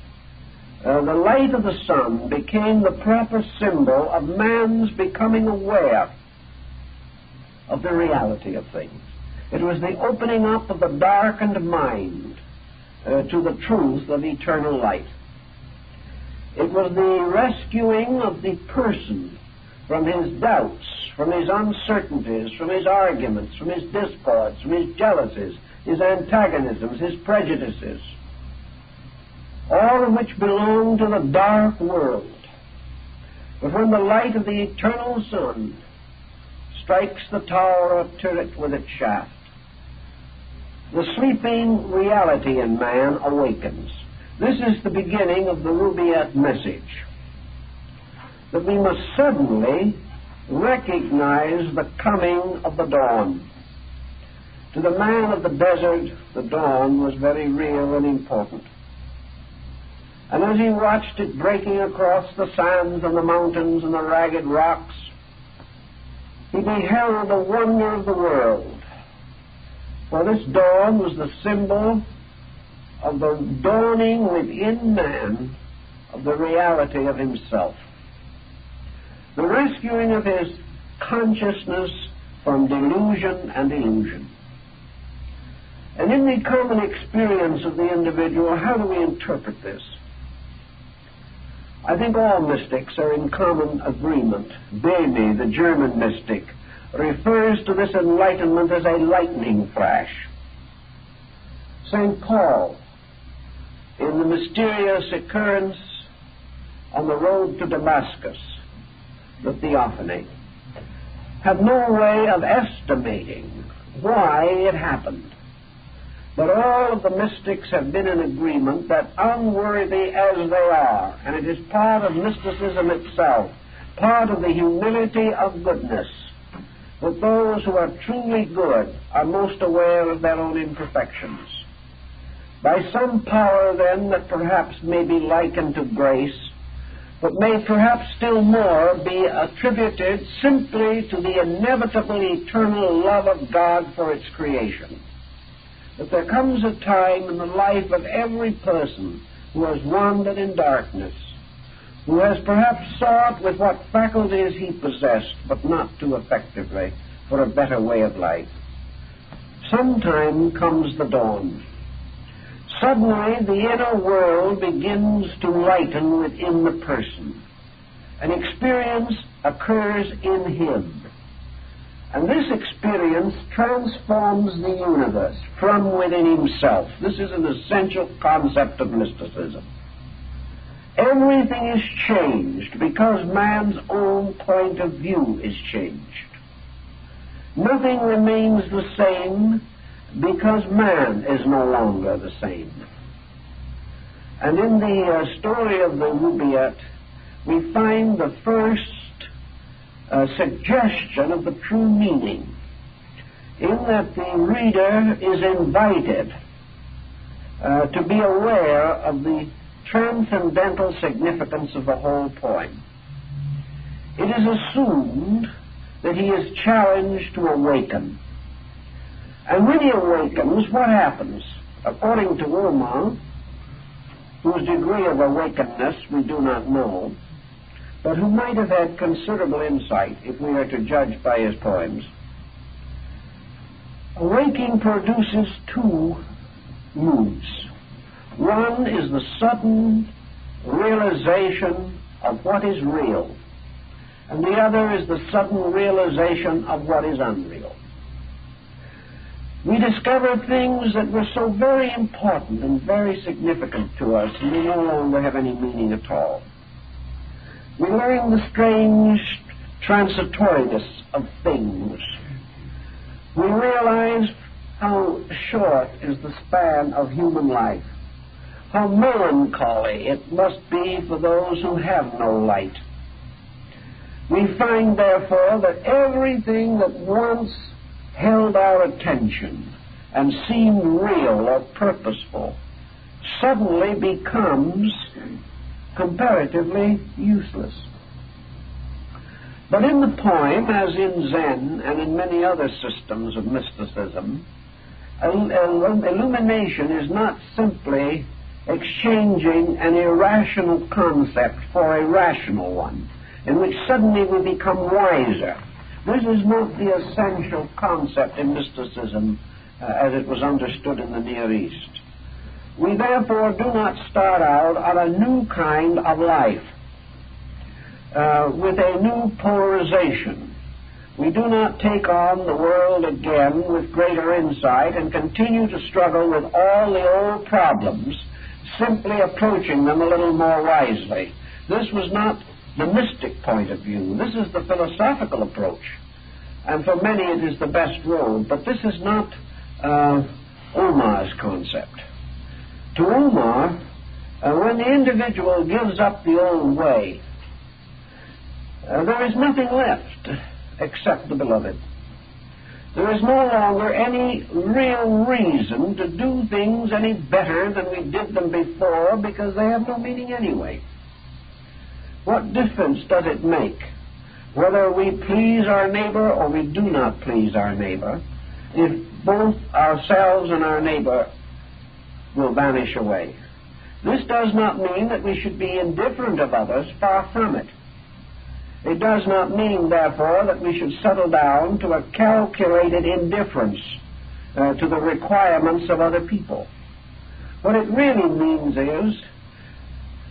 the light of the sun became the proper symbol of man's becoming aware of the reality of things. It was the opening up of the darkened mind to the truth of eternal light. It was the rescuing of the person from his doubts, from his uncertainties, from his arguments, from his discords, from his jealousies, his antagonisms, his prejudices, all of which belong to the dark world. But when the light of the eternal sun strikes the tower of turret with its shaft, the sleeping reality in man awakens. This is the beginning of the Rubáiyát message, that we must suddenly recognize the coming of the dawn. To the man of the desert, the dawn was very real and important. And as he watched it breaking across the sands and the mountains and the ragged rocks, he beheld the wonder of the world. For this dawn was the symbol of the dawning within man of the reality of himself, the rescuing of his consciousness from delusion and illusion. And in the common experience of the individual, how do we interpret this? I think all mystics are in common agreement. Bebe, the German mystic, refers to this enlightenment as a lightning flash. St. Paul, in the mysterious occurrence on the road to Damascus, the theophany, had no way of estimating why it happened. But all of the mystics have been in agreement that, unworthy as they are, and it is part of mysticism itself, part of the humility of goodness, that those who are truly good are most aware of their own imperfections. By some power, then, that perhaps may be likened to grace, but may perhaps still more be attributed simply to the inevitable eternal love of God for its creation, that there comes a time in the life of every person who has wandered in darkness, who has perhaps sought with what faculties he possessed, but not too effectively, for a better way of life. Sometime comes the dawn. Suddenly the inner world begins to lighten within the person. An experience occurs in him. And this experience transforms the universe from within himself. This is an essential concept of mysticism. Everything is changed because man's own point of view is changed. Nothing remains the same because man is no longer the same. And in the story of the Rubáiyát, we find the first suggestion of the true meaning, in that the reader is invited to be aware of the transcendental significance of the whole poem. It is assumed that he is challenged to awaken. And when he awakens, what happens? According to Hilma, whose degree of awakenedness we do not know, but who might have had considerable insight if we are to judge by his poems. Awaking produces two moods. One is the sudden realization of what is real, and the other is the sudden realization of what is unreal. We discover things that were so very important and very significant to us, and they no longer have any meaning at all. We learn the strange transitoriness of things. We realize how short is the span of human life, how melancholy it must be for those who have no light. We find, therefore, that everything that once held our attention and seemed real or purposeful suddenly becomes comparatively useless. But in the poem, as in Zen and in many other systems of mysticism, illumination is not simply exchanging an irrational concept for a rational one, in which suddenly we become wiser. This is not the essential concept in mysticism as it was understood in the Near East. We therefore do not start out on a new kind of life with a new polarization. We do not take on the world again with greater insight and continue to struggle with all the old problems, simply approaching them a little more wisely. This was not the mystic point of view. This is the philosophical approach, and for many it is the best road, but this is not Omar's concept. To Omar, when the individual gives up the old way, there is nothing left except the beloved. There is no longer any real reason to do things any better than we did them before, because they have no meaning anyway. What difference does it make whether we please our neighbor or we do not please our neighbor, if both ourselves and our neighbor will vanish away? This does not mean that we should be indifferent of others, far from it. It does not mean, therefore, that we should settle down to a calculated indifference to the requirements of other people. What it really means is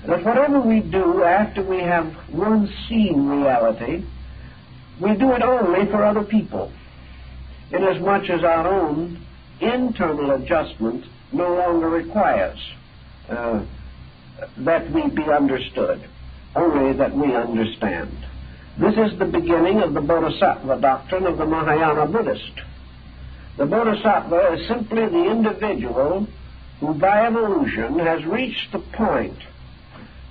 that whatever we do after we have once seen reality, we do it only for other people, inasmuch as our own internal adjustment no longer requires that we be understood, only that we understand. This is the beginning of the Bodhisattva doctrine of the Mahayana Buddhist. The Bodhisattva is simply the individual who by evolution has reached the point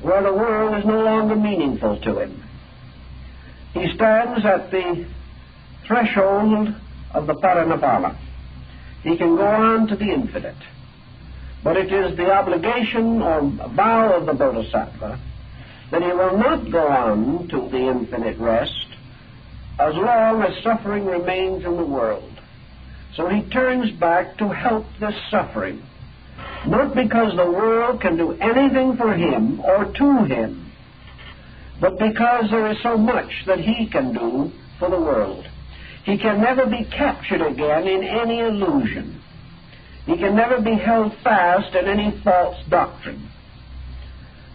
where the world is no longer meaningful to him. He stands at the threshold of the Parinibbana. He can go on to the infinite. But it is the obligation or vow of the Bodhisattva that he will not go on to the infinite rest as long as suffering remains in the world. So he turns back to help this suffering, not because the world can do anything for him or to him, but because there is so much that he can do for the world. He can never be captured again in any illusion. He can never be held fast in any false doctrine.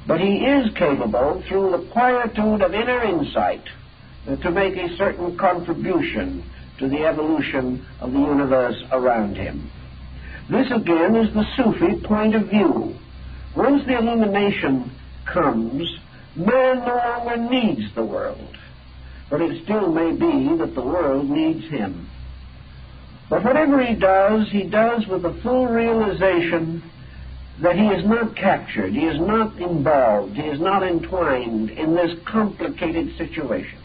But he is capable, through the quietude of inner insight, to make a certain contribution to the evolution of the universe around him. This again is the Sufi point of view. Once the illumination comes, man no longer needs the world, but it still may be that the world needs him. But whatever he does with the full realization that he is not captured, he is not involved, he is not entwined in this complicated situation.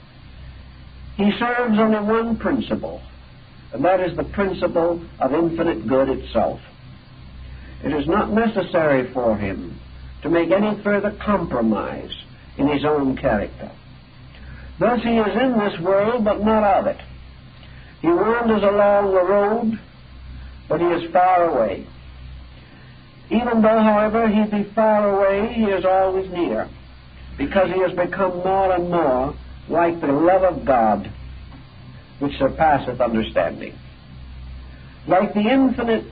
He serves only one principle, and that is the principle of infinite good itself. It is not necessary for him to make any further compromise in his own character. Thus he is in this world, but not of it. He wanders along the road, but he is far away. Even though, however, he be far away, he is always near. because he has become more and more like the love of God, which surpasseth understanding. Like the infinite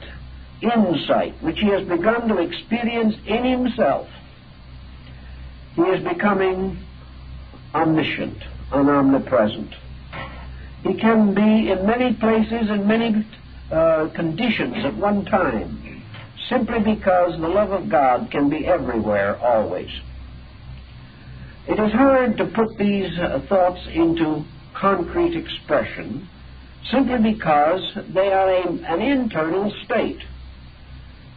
insight which he has begun to experience in himself, he is becoming omniscient and omnipresent. He can be in many places, in many conditions at one time, simply because the love of God can be everywhere, always. It is hard to put these thoughts into concrete expression, simply because they are an internal state.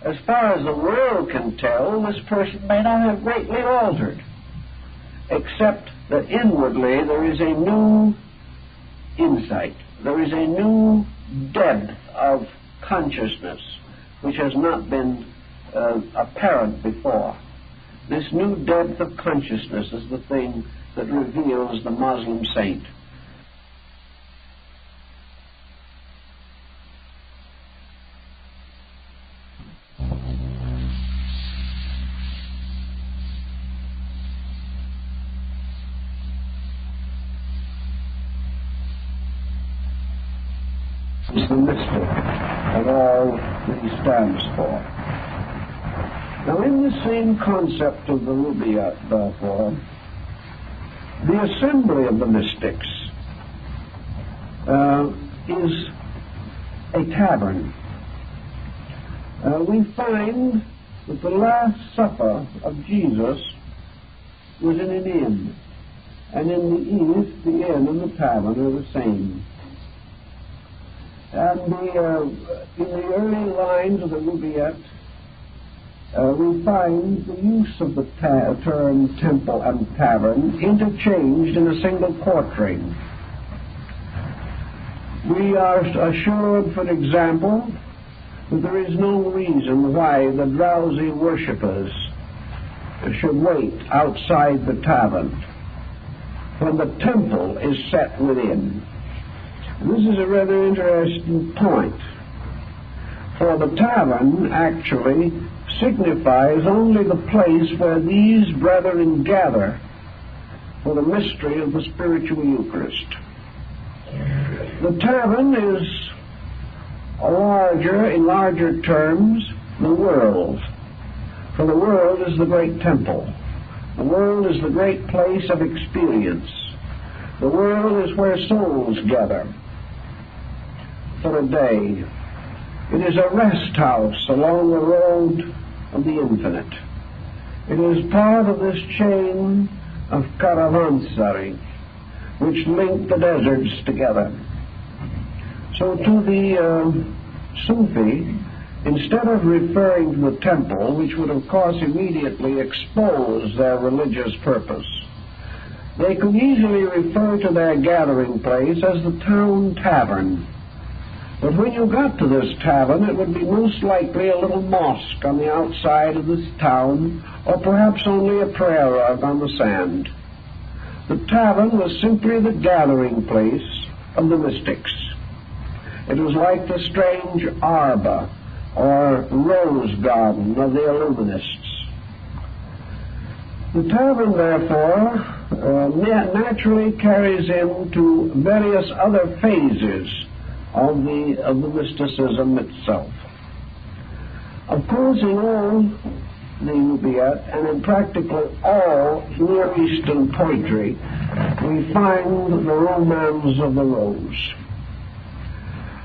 As far as the world can tell, this person may not have greatly altered, except that inwardly there is a new insight, there is a new depth of consciousness which has not been apparent before. This new depth of consciousness is the thing that reveals the Muslim saint. Is the mystic of all that he stands for. Now, in the same concept of the Rubáiyát, therefore, the assembly of the mystics is a tavern. We find that the Last Supper of Jesus was in an inn, and in the East, the inn and the tavern are the same. And in the early lines of the Rubáiyát, we find the use of the term temple and tavern interchanged in a single quatrain. We are assured, for example, that there is no reason why the drowsy worshippers should wait outside the tavern when the temple is set within. And this is a rather interesting point, for the tavern actually signifies only the place where these brethren gather for the mystery of the spiritual Eucharist. The tavern is in larger terms, the world. For the world is the great temple. The world is the great place of experience. The world is where souls gather for a day. It is a rest house along the road of the infinite. It is part of this chain of caravanserai which link the deserts together. So to the Sufi, instead of referring to the temple, which would of course immediately expose their religious purpose, they could easily refer to their gathering place as the town tavern. But when you got to this tavern, it would be most likely a little mosque on the outside of this town, or perhaps only a prayer rug on the sand. The tavern was simply the gathering place of the mystics. It was like the strange arbor or rose garden of the Illuminists. The tavern, therefore, naturally carries into various other phases of the mysticism itself. Of course, in all the Rubáiyát and in practically all Near Eastern poetry, we find the romance of the rose.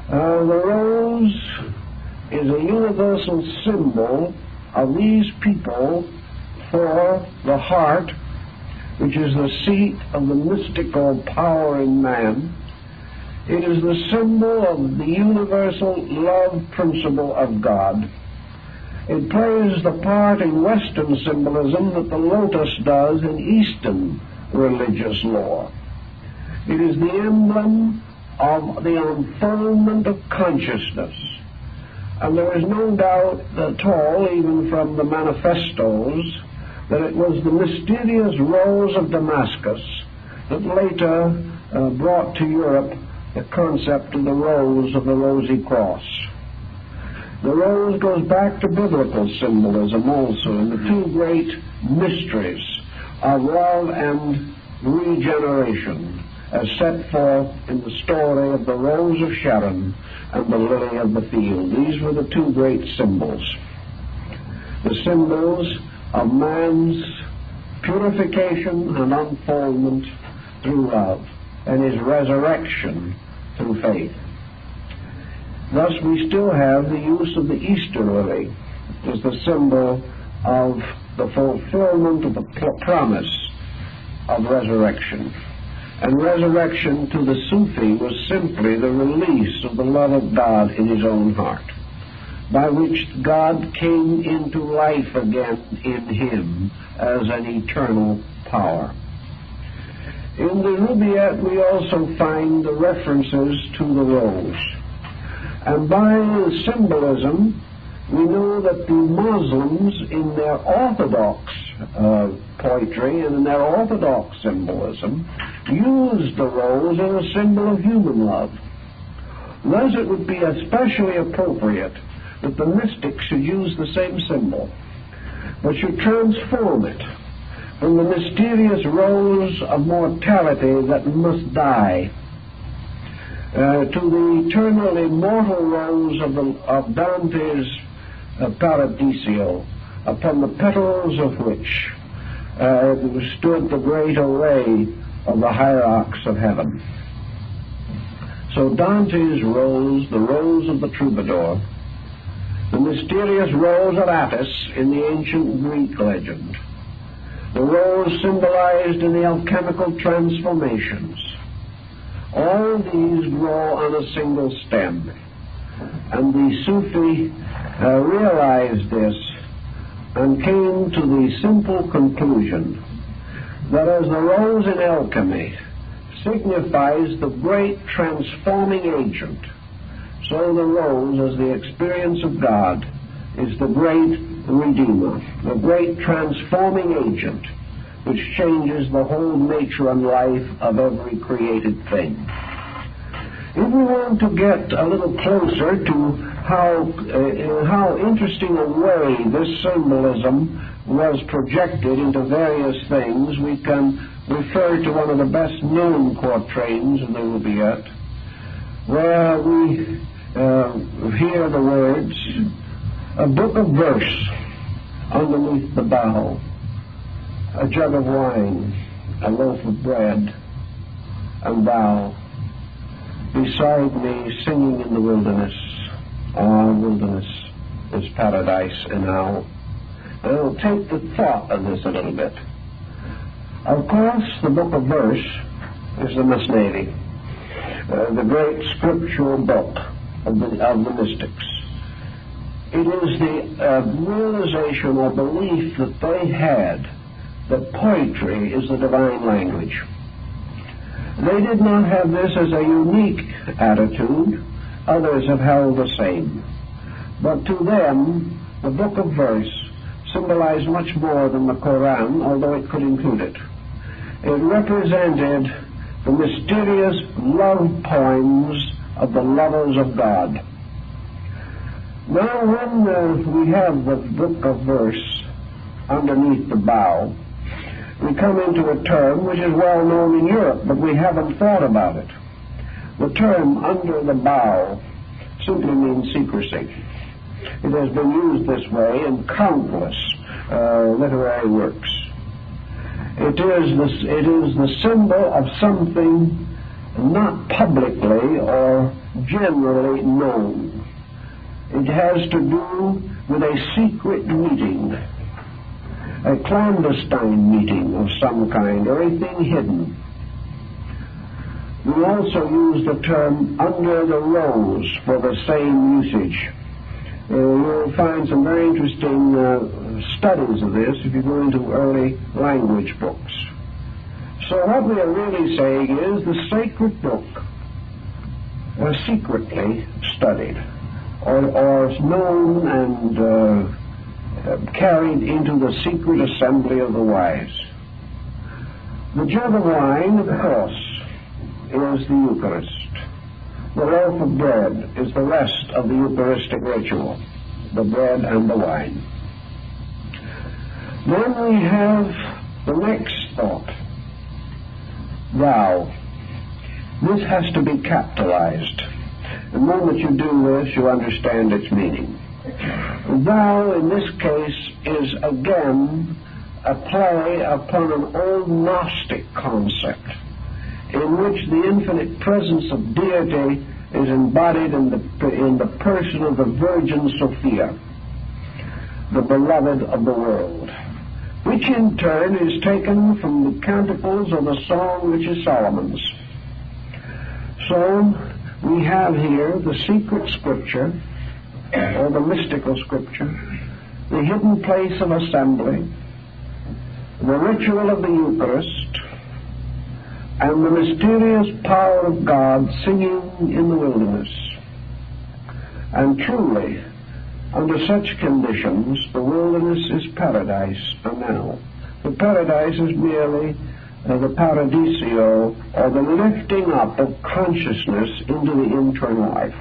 The rose is a universal symbol of these people for the heart, which is the seat of the mystical power in man. It is the symbol of the universal love principle of God. It plays the part in Western symbolism that the lotus does in Eastern religious lore. It is the emblem of the unfoldment of consciousness. And there is no doubt at all, even from the manifestos, that it was the mysterious rose of Damascus that later brought to Europe the concept of the rose of the rosy cross. The rose goes back to biblical symbolism also, and the two great mysteries of love and regeneration, as set forth in the story of the Rose of Sharon and the Lily of the Field. These were the two great symbols. The symbols of man's purification and unfoldment through love, and his resurrection through faith. Thus we still have the use of the Easter lily as the symbol of the fulfillment of the promise of resurrection. And resurrection to the Sufi was simply the release of the love of God in his own heart, by which God came into life again in him as an eternal power. In the Rubáiyát we also find the references to the rose. And by the symbolism, we know that the Muslims, in their orthodox poetry and in their orthodox symbolism, use the rose as a symbol of human love. Thus it would be especially appropriate that the mystics should use the same symbol, but should transform it from the mysterious rose of mortality that must die to the eternal immortal rose of Dante's Paradiso, upon the petals of which stood the great array of the hierarchs of heaven. So Dante's rose, the rose of the troubadour, the mysterious rose of Attis in the ancient Greek legend, the rose symbolized in the alchemical transformations, all these grow on a single stem. And the Sufi realized this and came to the simple conclusion that as the rose in alchemy signifies the great transforming agent, so the rose, as the experience of God, is the great Redeemer, the great transforming agent which changes the whole nature and life of every created thing. If we want to get a little closer to how interesting a way this symbolism was projected into various things, we can refer to one of the best known quatrains in the Rubáiyát, where we hear the words, "A book of verse underneath the bough, a jug of wine, a loaf of bread, and thou beside me singing in the wilderness. Our wilderness is paradise enow." And I'll take the thought of this a little bit. Of course, the book of verse is the Masnavi, the great scriptural book of the mystics. It is the realization or belief that they had that poetry is the divine language. They did not have this as a unique attitude. Others have held the same. But to them, the book of verse symbolized much more than the Quran, although it could include it. It represented the mysterious love poems of the lovers of God. Now, when we have the book of verse underneath the bough, we come into a term which is well known in Europe, but we haven't thought about it. The term under the bough simply means secrecy. It has been used this way in countless literary works. It is the symbol of something not publicly or generally known. It has to do with a secret meeting, a clandestine meeting of some kind, or a thing hidden. We also use the term under the rose for the same usage. You'll find some very interesting studies of this if you go into early language books. So what we are really saying is the sacred book was secretly studied, or known and carried into the secret assembly of the wise. The jug of wine, of course, is the Eucharist. The loaf of bread is the rest of the Eucharistic ritual, the bread and the wine. Then we have The next thought, thou. This has to be capitalized. The moment you do this, you understand its meaning. Thou, in this case, is again a play upon an old Gnostic concept in which the infinite presence of deity is embodied in the person of the Virgin Sophia, the beloved of the world, which in turn is taken from the canticles of the song which is Solomon's. So we have here the secret scripture, or the mystical scripture, the hidden place of assembly, the ritual of the Eucharist, and the mysterious power of God singing in the wilderness. And truly, under such conditions, the wilderness is paradise now. The paradise is merely the paradisio, or the lifting up of consciousness into the internal life.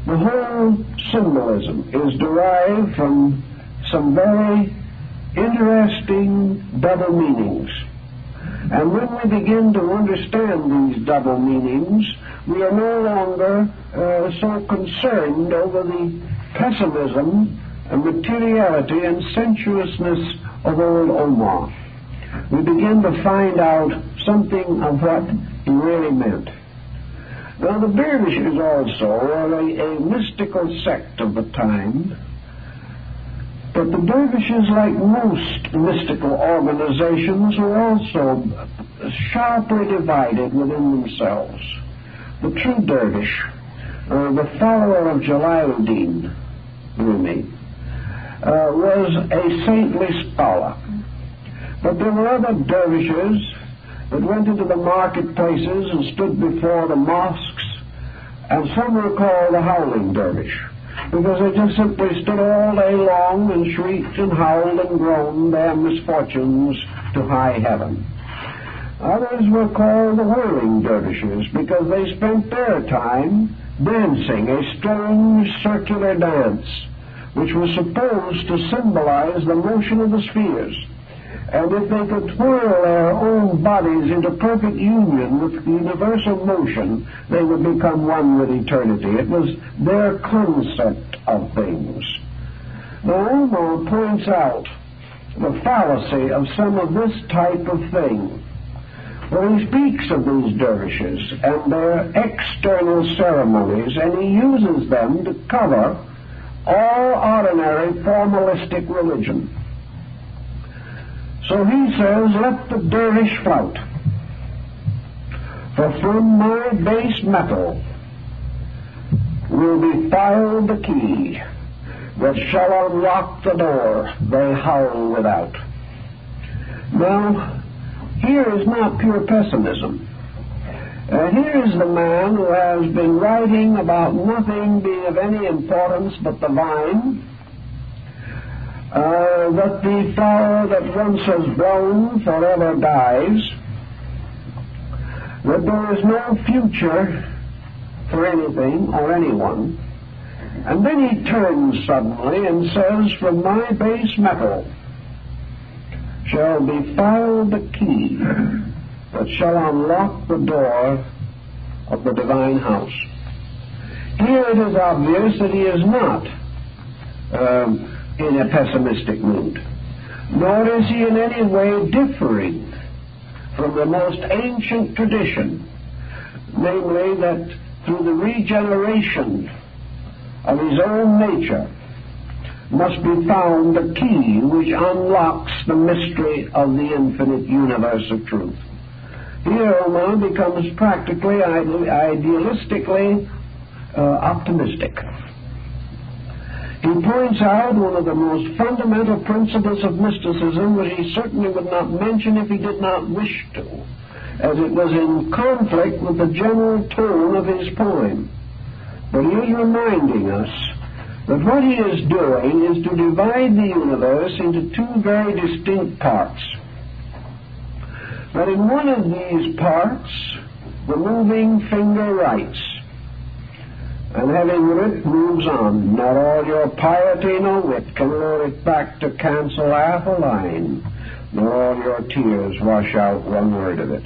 The whole symbolism is derived from some very interesting double meanings. And when we begin to understand these double meanings, we are no longer so concerned over the pessimism and materiality and sensuousness of old Omar. We begin to find out something of what he really meant. Now, the dervishes also are a mystical sect of the time, but the dervishes, like most mystical organizations, are also sharply divided within themselves. The true dervish, the follower of Jalaluddin Rumi, was a saintly scholar. But there were other dervishes that went into the marketplaces and stood before the mosques, and some were called the howling dervish, because they just simply stood all day long and shrieked and howled and groaned their misfortunes to high heaven. Others were called the whirling dervishes, because they spent their time dancing a strange circular dance, which was supposed to symbolize the motion of the spheres. And if they could twirl their own bodies into perfect union with universal motion, they would become one with eternity. It was their concept of things. Now, Omar points out the fallacy of some of this type of thing. When he speaks of these dervishes and their external ceremonies, and he uses them to cover all ordinary formalistic religion. So he says, let the dervish flout, for from my base metal will be filed the key that shall unlock the door they howl without. Now, here is not pure pessimism. Here is the man who has been writing about nothing being of any importance but the vine, that the flower that once has blown forever dies, that there is no future for anything or anyone, and then he turns suddenly and says, from my base metal shall be filed the key that shall unlock the door of the divine house. Here it is obvious that he is not in a pessimistic mood, nor is he in any way differing from the most ancient tradition, namely that through the regeneration of his own nature must be found the key which unlocks the mystery of the infinite universe of truth. Here Omar becomes practically, idealistically optimistic. He points out one of the most fundamental principles of mysticism, which he certainly would not mention if he did not wish to, as it was in conflict with the general tone of his poem. But he is reminding us that what he is doing is to divide the universe into two very distinct parts. That in one of these parts, the moving finger writes, and having writ moves on. Not all your piety nor wit can lure it back to cancel half a line. nor all your tears wash out one word of it.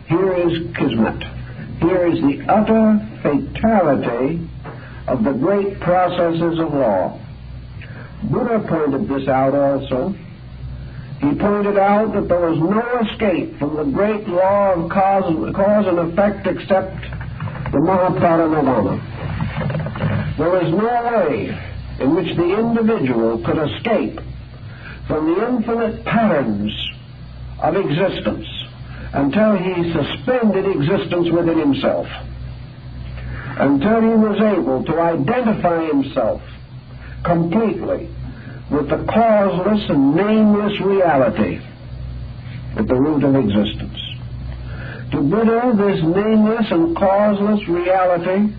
Here is Kismet. Here is the utter fatality of the great processes of law. Buddha pointed this out also. He pointed out that there was no escape from the great law of cause and effect except the Mahaparinirvana. There was no way in which the individual could escape from the infinite patterns of existence until he suspended existence within himself, until he was able to identify himself completely with the causeless and nameless reality at the root of existence. To Buddha, this nameless and causeless reality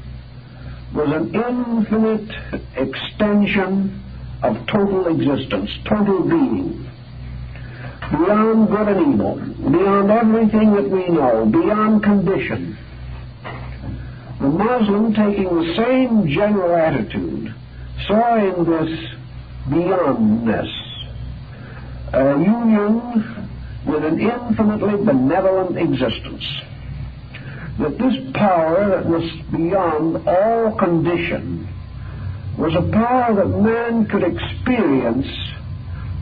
was an infinite extension of total existence, total being, beyond good and evil, beyond everything that we know, beyond condition. The Muslim, taking the same general attitude, saw in this beyondness a union with an infinitely benevolent existence. That this power that was beyond all condition was a power that man could experience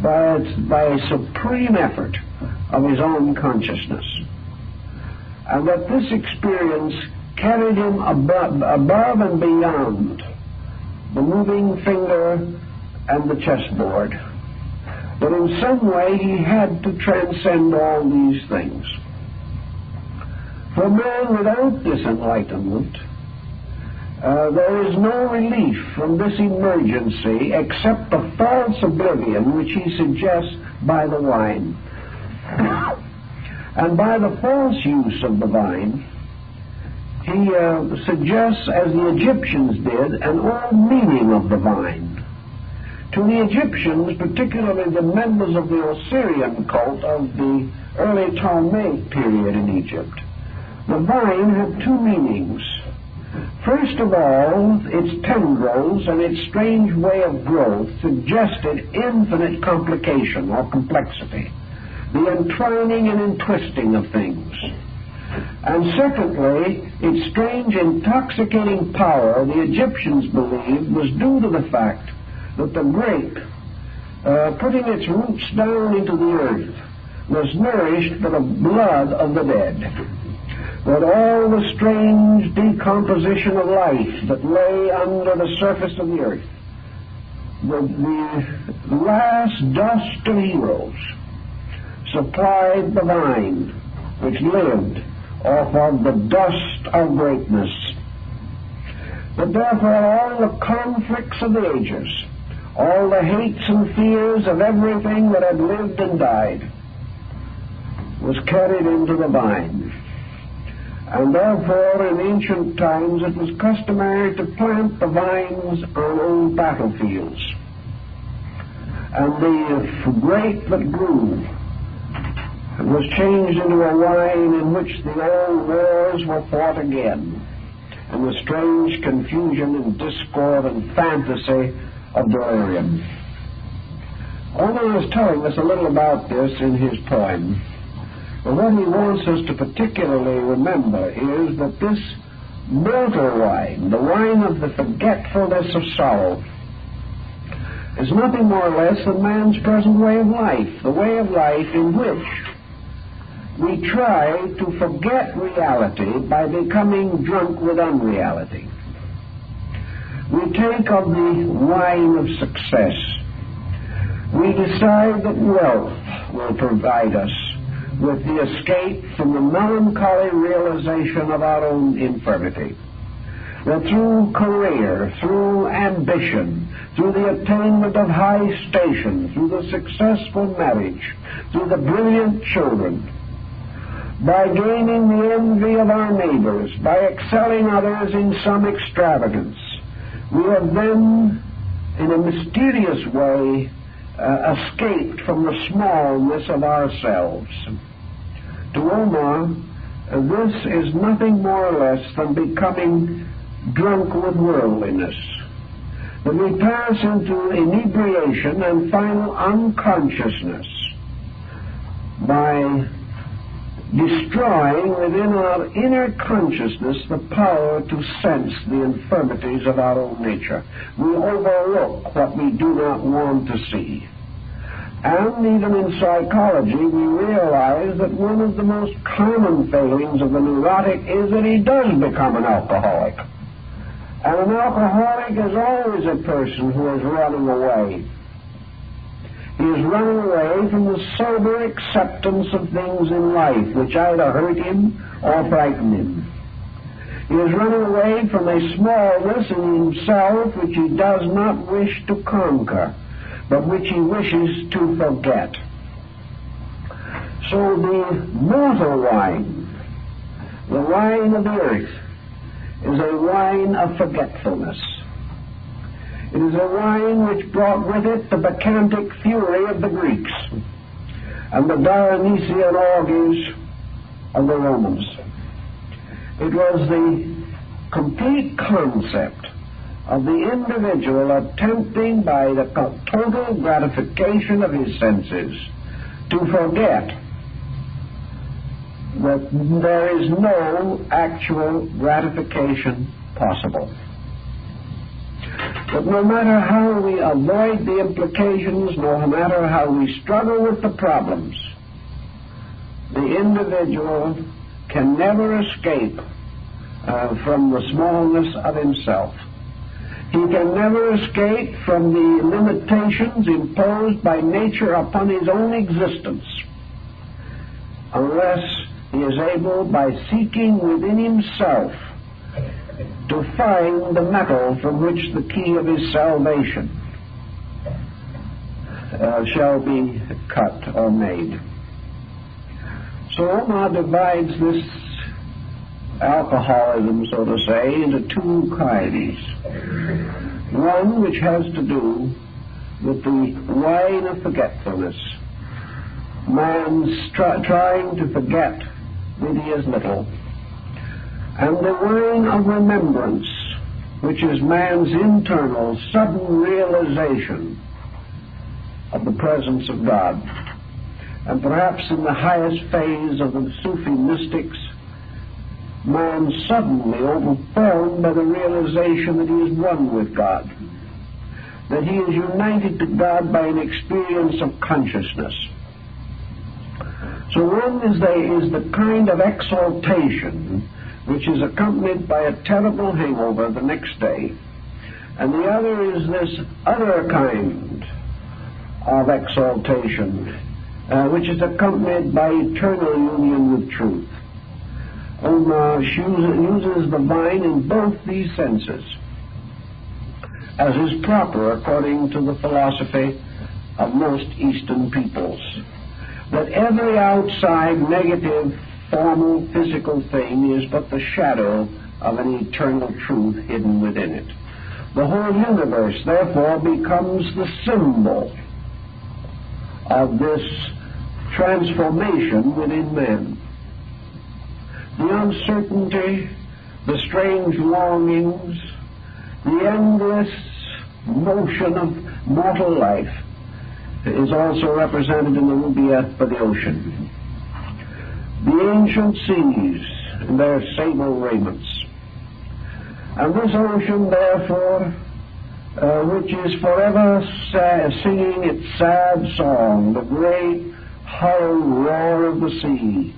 by a supreme effort of his own consciousness. And that this experience carried him above and beyond the moving finger and the chessboard. But in some way he had to transcend all these things. For man without this enlightenment, there is no relief from this emergency except the false oblivion which he suggests by the wine. And by the false use of the wine, he suggests, as the Egyptians did, an old meaning of the wine. To the Egyptians, particularly the members of the Osirian cult of the early Ptolemaic period in Egypt, the vine had two meanings. First of all, its tendrils and its strange way of growth suggested infinite complication or complexity, the entwining and entwisting of things. And secondly, its strange intoxicating power, the Egyptians believed, was due to the fact that the grape, putting its roots down into the earth, was nourished by the blood of the dead. That all the strange decomposition of life that lay under the surface of the earth, the last dust of heroes, supplied the vine which lived off of the dust of greatness. But therefore all the conflicts of the ages, all the hates and fears of everything that had lived and died, was carried into the vine. And therefore in ancient times it was customary to plant the vines on old battlefields. And the grape that grew was changed into a wine in which the old wars were fought again, and the strange confusion and discord and fantasy of delirium. Omar is telling us a little about this in his poem. But what he wants us to particularly remember is that this mortal wine, the wine of the forgetfulness of sorrow, is nothing more or less than man's present way of life, the way of life in which we try to forget reality by becoming drunk with unreality. We take of the wine of success. We decide that wealth will provide us with the escape from the melancholy realization of our own infirmity. That through career, through ambition, through the attainment of high station, through the successful marriage, through the brilliant children, by gaining the envy of our neighbors, by excelling others in some extravagance, we have then, in a mysterious way, escaped from the smallness of ourselves. To Omar, this is nothing more or less than becoming drunk with worldliness. That we pass into inebriation and final unconsciousness by destroying within our inner consciousness the power to sense the infirmities of our own nature. We overlook what we do not want to see. And even in psychology, we realize that one of the most common failings of the neurotic is that he does become an alcoholic. And an alcoholic is always a person who is running away. He is running away from the sober acceptance of things in life which either hurt him or frighten him. He is running away from a smallness in himself which he does not wish to conquer, but which he wishes to forget. So the mortal wine, the wine of the earth, is a wine of forgetfulness. It is a wine which brought with it the bacchantic fury of the Greeks and the Dionysian orgies of the Romans. It was the complete concept of the individual attempting by the total gratification of his senses to forget that there is no actual gratification possible. But no matter how we avoid the implications, no matter how we struggle with the problems, the individual can never escape from the smallness of himself. He can never escape from the limitations imposed by nature upon his own existence unless he is able, by seeking within himself, to find the metal from which the key of his salvation shall be cut or made. So Omar divides this alcoholism, so to say, into two kinds. One which has to do with the wine of forgetfulness. Man's trying to forget that he is little. And the wine of remembrance, which is man's internal, sudden realization of the presence of God. And perhaps in the highest phase of the Sufi mystics, man suddenly overwhelmed by the realization that he is one with God, that he is united to God by an experience of consciousness. So one is the kind of exaltation which is accompanied by a terrible hangover the next day. And the other is this other kind of exaltation, which is accompanied by eternal union with truth. Omar uses the vine in both these senses, as is proper according to the philosophy of most Eastern peoples, that every outside negative formal physical thing is but the shadow of an eternal truth hidden within it. The whole universe, therefore, becomes the symbol of this transformation within man. The uncertainty, the strange longings, the endless motion of mortal life is also represented in the Rubáiyát for the ocean. The ancient seas in their sable raiments. And this ocean, therefore, which is forever singing its sad song, the great hollow roar of the sea.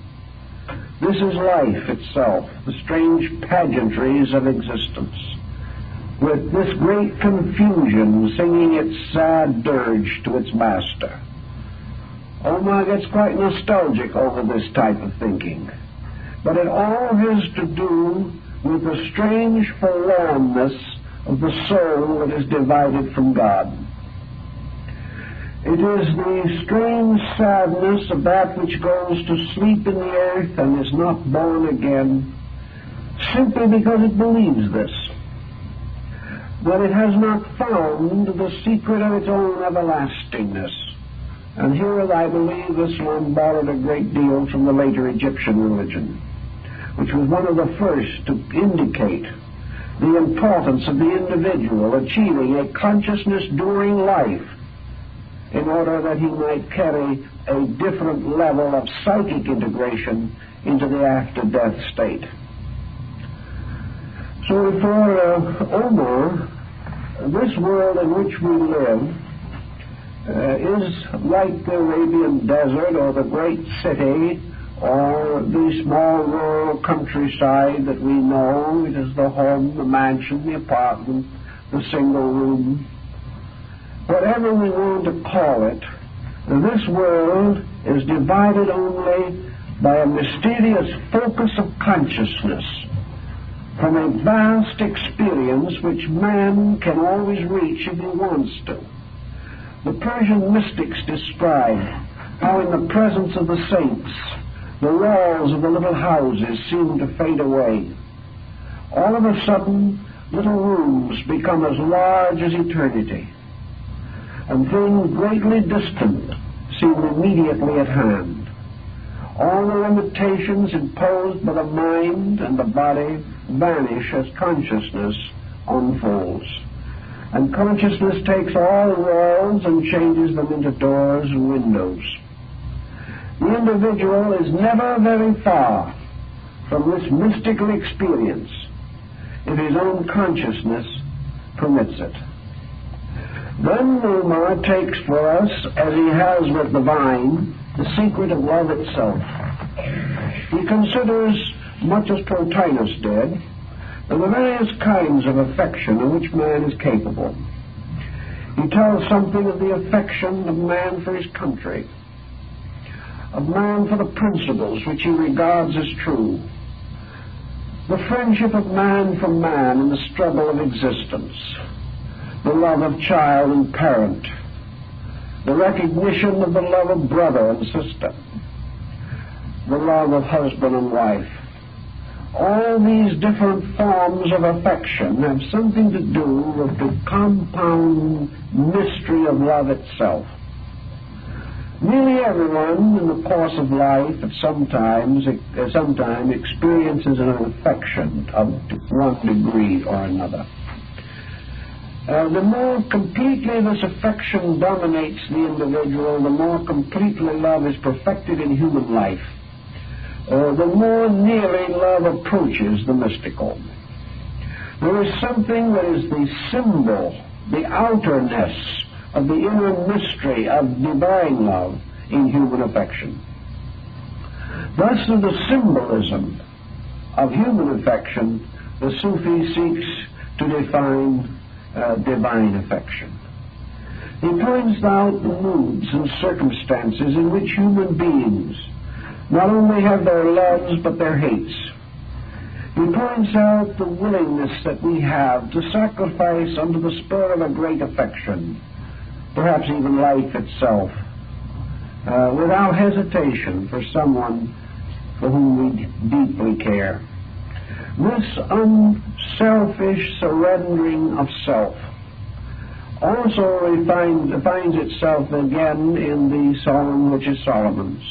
This is life itself, the strange pageantries of existence, with this great confusion singing its sad dirge to its master. Omar gets quite nostalgic over this type of thinking, but it all has to do with the strange forlornness of the soul that is divided from God. It is the strange sadness of that which goes to sleep in the earth and is not born again, simply because it believes this, but it has not found the secret of its own everlastingness. And here I believe Islam borrowed a great deal from the later Egyptian religion, which was one of the first to indicate the importance of the individual achieving a consciousness during life in order that he might carry a different level of psychic integration into the after-death state. So for Omar, this world in which we live is like the Arabian desert or the great city or the small rural countryside that we know. It is the home, the mansion, the apartment, the single room. Whatever we want to call it, this world is divided only by a mysterious focus of consciousness from a vast experience which man can always reach if he wants to. The Persian mystics describe how in the presence of the saints, the walls of the little houses seem to fade away. All of a sudden, little rooms become as large as eternity, and things greatly distant seem immediately at hand. All the limitations imposed by the mind and the body vanish as consciousness unfolds. And consciousness takes all walls and changes them into doors and windows. The individual is never very far from this mystical experience if his own consciousness permits it. Then Omar takes for us, as he has with the vine, the secret of love itself. He considers, much as Plotinus did, the various kinds of affection of which man is capable. He tells something of the affection of man for his country, of man for the principles which he regards as true, the friendship of man for man in the struggle of existence, the love of child and parent, the recognition of the love of brother and sister, the love of husband and wife. All these different forms of affection have something to do with the compound mystery of love itself. Nearly everyone in the course of life at some time experiences an affection of one degree or another. The more completely this affection dominates the individual, the more completely love is perfected in human life. The more nearly love approaches the mystical. There is something that is the symbol, the outerness of the inner mystery of divine love in human affection. Thus, through the symbolism of human affection, the Sufi seeks to define divine affection. He points out the moods and circumstances in which human beings not only have their loves but their hates. He points out the willingness that we have to sacrifice under the spur of a great affection, perhaps even life itself, without hesitation for someone for whom we deeply care. This unselfish surrendering of self also finds itself again in the song which is Solomon's,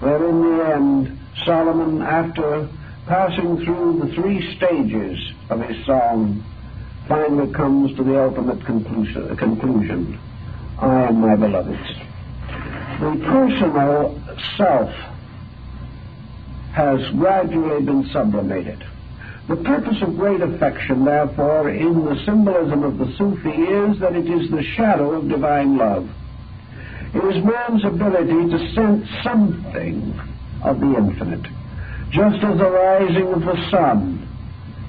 where in the end Solomon, after passing through the three stages of his song, finally comes to the ultimate conclusion: I am my beloved's. The personal self has gradually been sublimated. The purpose of great affection, therefore, in the symbolism of the Sufi is that it is the shadow of divine love. It is man's ability to sense something of the infinite, just as the rising of the sun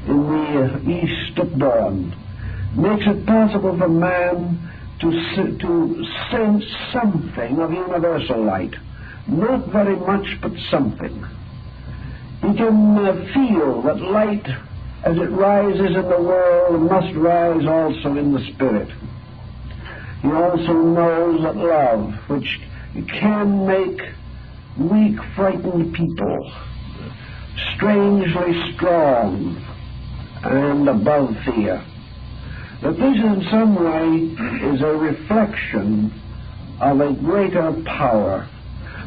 in the east at dawn makes it possible for man to sense something of universal light, not very much, but something. He can feel that light, as it rises in the world, must rise also in the spirit. He also knows that love, which can make weak, frightened people strangely strong and above fear, that this in some way is a reflection of a greater power.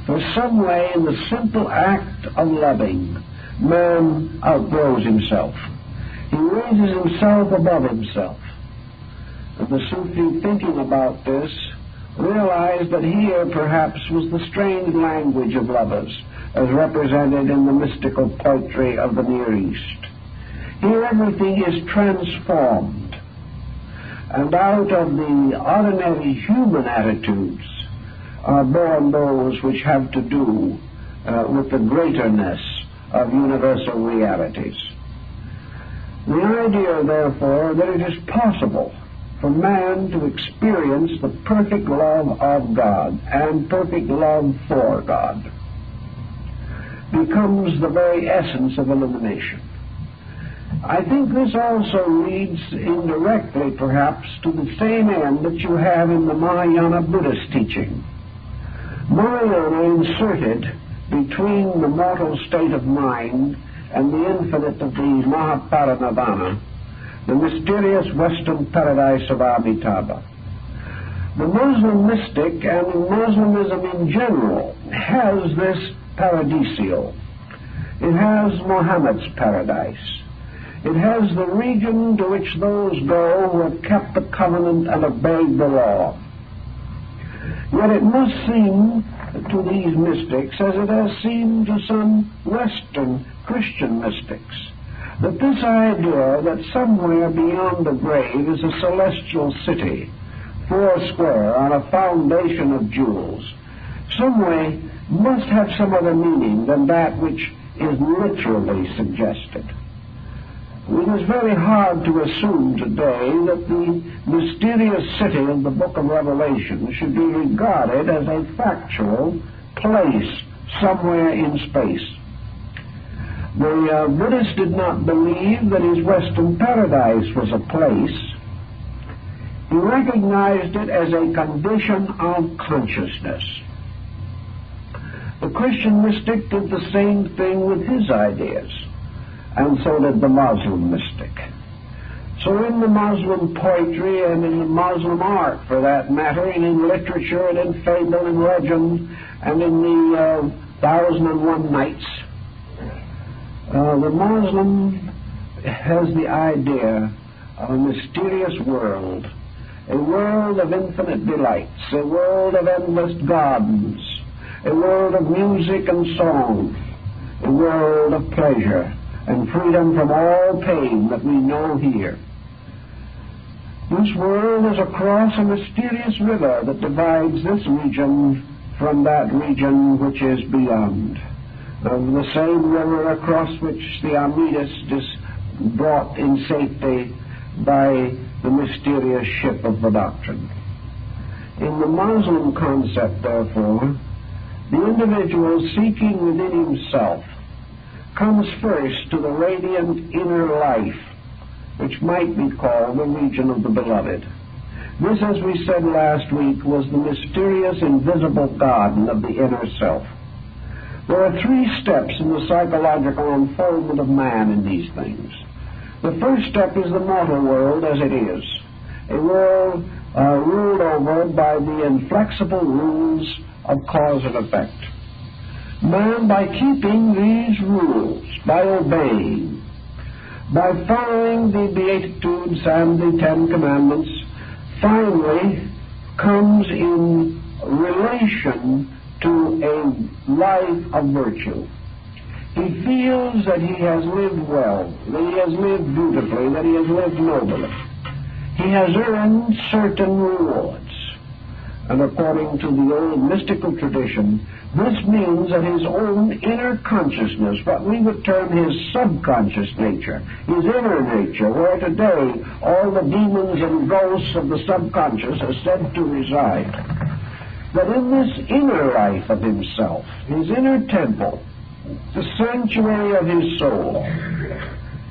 For some way, in the simple act of loving, man outgrows himself. He raises himself above himself. And the Sufi, thinking about this, realized that here perhaps was the strange language of lovers as represented in the mystical poetry of the Near East. Here everything is transformed, and out of the ordinary human attitudes are born those which have to do with the greaterness of universal realities. The idea, therefore, that it is possible for man to experience the perfect love of God and perfect love for God becomes the very essence of illumination. I think this also leads indirectly, perhaps, to the same end that you have in the Mahayana Buddhist teaching. Mahayana inserted between the mortal state of mind and the infinite of the Mahaparinirvana the mysterious western paradise of Amitabha. The Muslim mystic, and Muslimism in general, has this paradisial. It has Muhammad's paradise. It has the region to which those go who have kept the covenant and obeyed the law. Yet it must seem to these mystics, as it has seemed to some Western Christian mystics, that this idea that somewhere beyond the grave is a celestial city, foursquare, on a foundation of jewels, some way must have some other meaning than that which is literally suggested. It is very hard to assume today that the mysterious city of the book of Revelation should be regarded as a factual place somewhere in space. The Buddhist did not believe that his western paradise was a place. He recognized it as a condition of consciousness. The Christian mystic did the same thing with his ideas, and so did the Muslim mystic. So in the Muslim poetry and in the Muslim art, for that matter, and in literature and in fable and legend and in the 1001 Nights, the Muslim has the idea of a mysterious world, a world of infinite delights, a world of endless gardens, a world of music and song, a world of pleasure and freedom from all pain that we know here. This world is across a mysterious river that divides this region from that region which is beyond. The same river across which the Amidist is brought in safety by the mysterious ship of the doctrine. In the Muslim concept, therefore, the individual seeking within himself comes first to the radiant inner life, which might be called the region of the beloved. This, as we said last week, was the mysterious invisible garden of the inner self. There are three steps in the psychological unfoldment of man in these things. The first step is the mortal world as it is, a world ruled over by the inflexible rules of cause and effect. Man, by keeping these rules, by obeying, by following the Beatitudes and the Ten Commandments, finally comes in relation to a life of virtue. He feels that he has lived well, that he has lived beautifully, that he has lived nobly. He has earned certain rewards. And according to the old mystical tradition, this means that his own inner consciousness, what we would term his subconscious nature, his inner nature, where today all the demons and ghosts of the subconscious are said to reside, that in this inner life of himself, his inner temple, the sanctuary of his soul,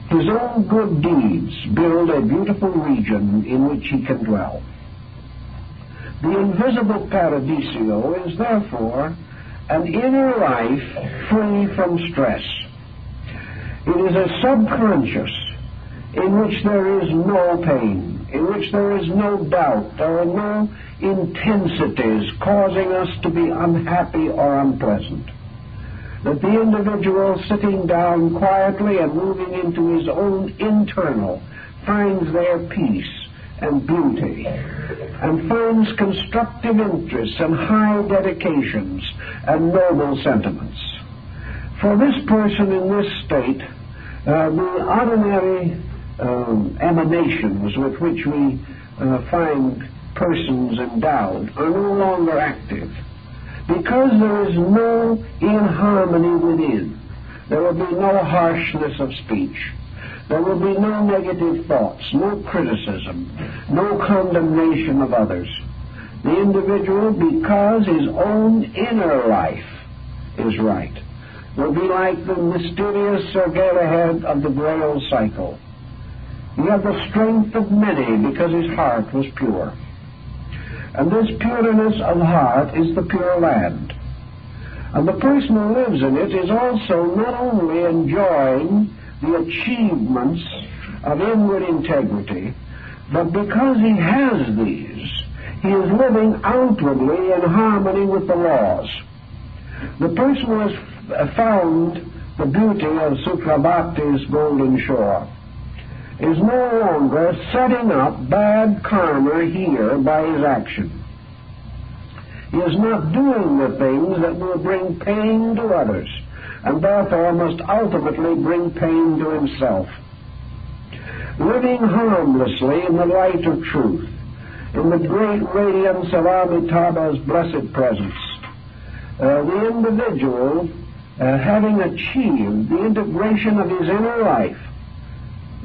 his own good deeds build a beautiful region in which he can dwell. The invisible paradisio is therefore an inner life free from stress. It is a subconscious in which there is no pain, in which there is no doubt, there are no intensities causing us to be unhappy or unpleasant. That the individual sitting down quietly and moving into his own internal finds there peace and beauty, and finds constructive interests and high dedications and noble sentiments. For this person in this state, the ordinary emanations with which we find persons endowed are no longer active, because there is no inharmony within. There will be no harshness of speech. There will be no negative thoughts, no criticism, no condemnation of others. The individual, because his own inner life is right, will be like the mysterious Sir Galahad of the Grail cycle. He had the strength of many because his heart was pure. And this pureness of heart is the pure land. And the person who lives in it is also not only enjoying the achievements of inward integrity, but because he has these, he is living outwardly in harmony with the laws. The person who has found the beauty of Sukravati's golden shore is no longer setting up bad karma here by his action. He is not doing the things that will bring pain to others, and therefore must ultimately bring pain to himself. Living harmlessly in the light of truth, in the great radiance of Amitabha's blessed presence, the individual, having achieved the integration of his inner life,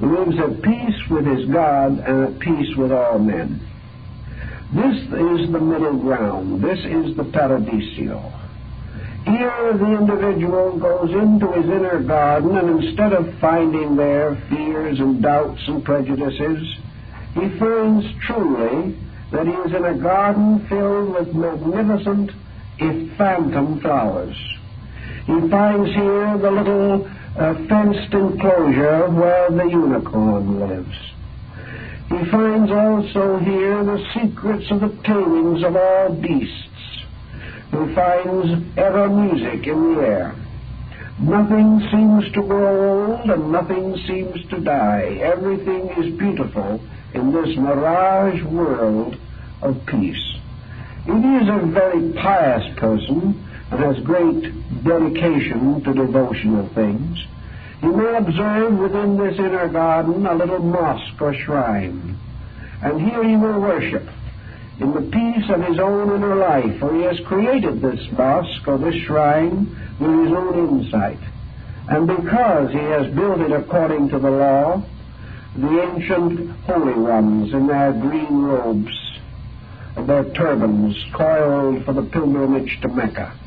lives at peace with his God and at peace with all men. This is the middle ground. This is the paradiso. Here the individual goes into his inner garden, and instead of finding there fears and doubts and prejudices, he finds truly that he is in a garden filled with magnificent, if phantom, flowers. He finds here the little fenced enclosure where the unicorn lives. He finds also here the secrets of the tamings of all beasts. He finds ever music in the air. Nothing seems to grow old and nothing seems to die. Everything is beautiful in this mirage world of peace. It is a very pious person and has great dedication to devotional things. You may observe within this inner garden a little mosque or shrine, and here he will worship in the peace of his own inner life, for he has created this mosque or this shrine with his own insight. And because he has built it according to the law, the ancient holy ones in their green robes and their turbans coiled for the pilgrimage to Mecca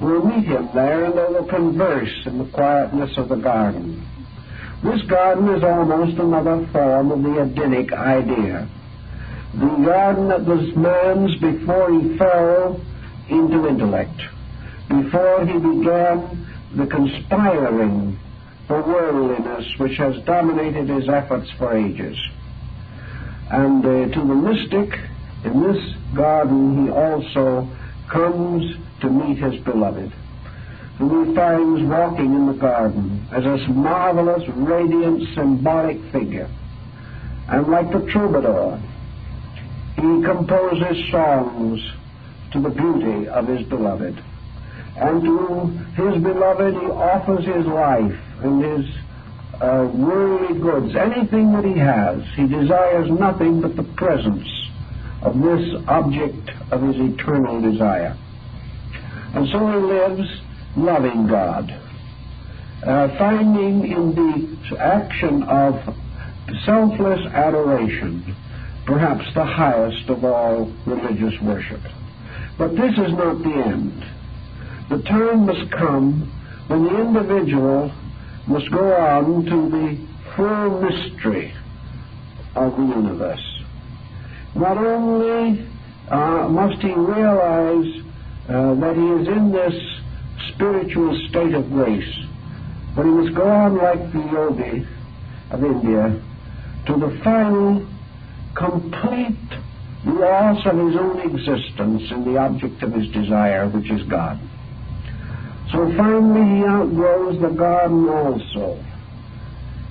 will meet him there, and they will converse in the quietness of the garden. This garden is almost another form of the Edenic idea. The garden that was man's before he fell into intellect, before he began the conspiring for worldliness which has dominated his efforts for ages. And to the mystic, in this garden he also comes to meet his beloved, whom he finds walking in the garden as a marvelous, radiant, symbolic figure. And like the troubadour, he composes songs to the beauty of his beloved. And to his beloved he offers his life and his worldly goods, anything that he has. He desires nothing but the presence of this object of his eternal desire. And so he lives loving God, finding in the action of selfless adoration perhaps the highest of all religious worship. But this is not the end. The time must come when the individual must go on to the full mystery of the universe. Not only must he realize that he is in this spiritual state of grace, but he must go on like the yogi of India to the final complete loss of his own existence in the object of his desire, which is God. So finally he outgrows the garden also.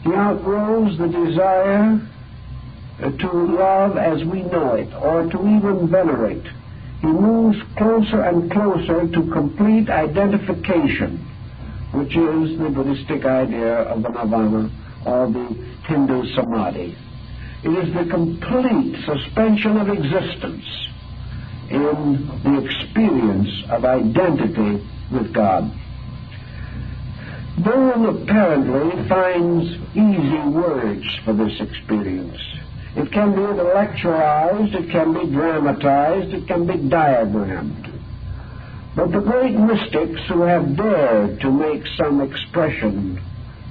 He outgrows the desire to love as we know it, or to even venerate. He moves closer and closer to complete identification, which is the Buddhistic idea of the nirvana or the Hindu samadhi. It is the complete suspension of existence in the experience of identity with God. No one apparently finds easy words for this experience. It can be intellectualized, it can be dramatized, it can be diagrammed. But the great mystics who have dared to make some expression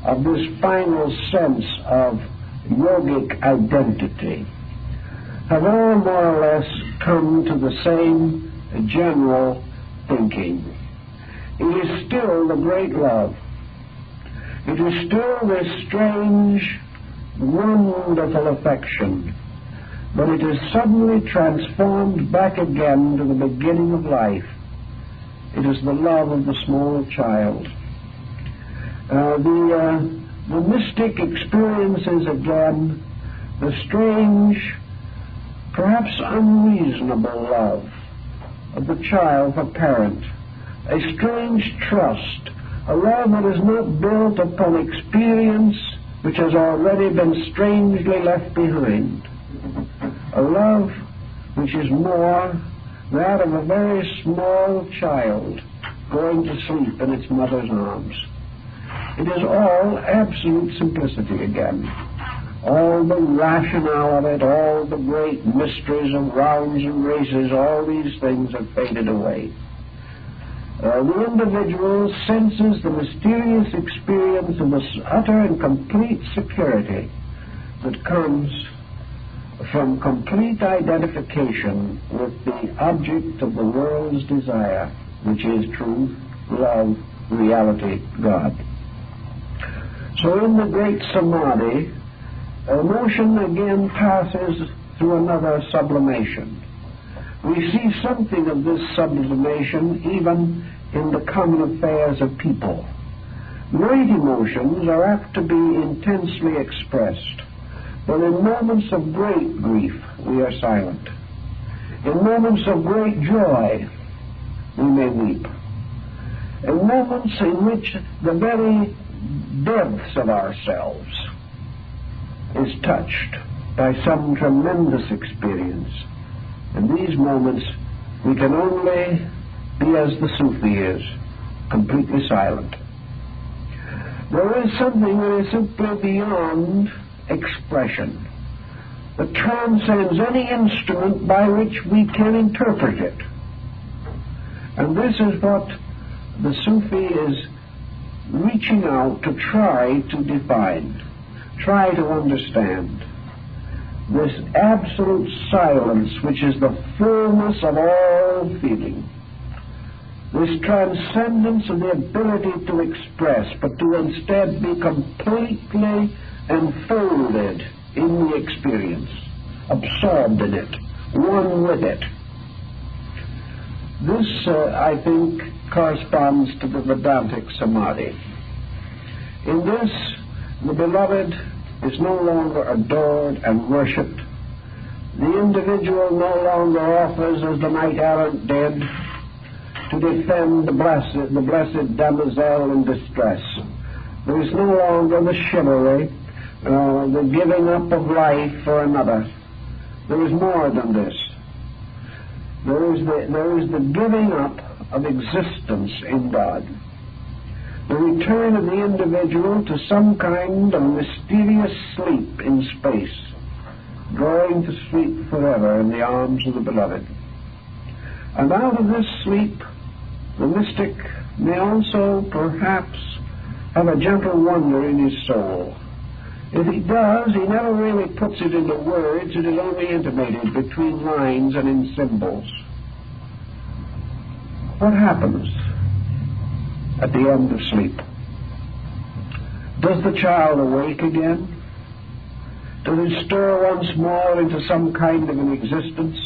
of this final sense of yogic identity have all more or less come to the same general thinking. It is still the great love. It is still this strange, wonderful affection, but it is suddenly transformed back again to the beginning of life. It is the love of the small child. The mystic experiences again the strange, perhaps unreasonable love of the child for parent, a strange trust, a love that is not built upon experience which has already been strangely left behind, a love which is more that of a very small child going to sleep in its mother's arms. It is all absolute simplicity again. All the rationale of it, all the great mysteries of rounds and races, all these things have faded away. The individual senses the mysterious experience of this utter and complete security that comes from complete identification with the object of the world's desire, which is truth, love, reality, God. So in the great samadhi, emotion again passes through another sublimation. We see something of this sublimation even in the common affairs of people. Great emotions are apt to be intensely expressed, but in moments of great grief we are silent. In moments of great joy we may weep. In moments in which the very depths of ourselves is touched by some tremendous experience, in these moments we can only be as the Sufi is, completely silent. There is something that is simply beyond expression, that transcends any instrument by which we can interpret it. And this is what the Sufi is reaching out to try to define, try to understand. This absolute silence, which is the fullness of all feeling. This transcendence of the ability to express, but to instead be completely enfolded in the experience, absorbed in it, one with it. This, I think, corresponds to the Vedantic samadhi. In this, the beloved is no longer adored and worshipped. The individual no longer offers as the knight-errant dead to defend the blessed damosel in distress. There is no longer the chivalry, the giving up of life for another. There is more than this. There is the giving up of existence in God. The return of the individual to some kind of mysterious sleep in space, going to sleep forever in the arms of the beloved. And out of this sleep, the mystic may also perhaps have a gentle wonder in his soul. If he does, he never really puts it into words. It is only intimated between lines and in symbols. What happens at the end of sleep? Does the child awake again? Does it stir once more into some kind of an existence?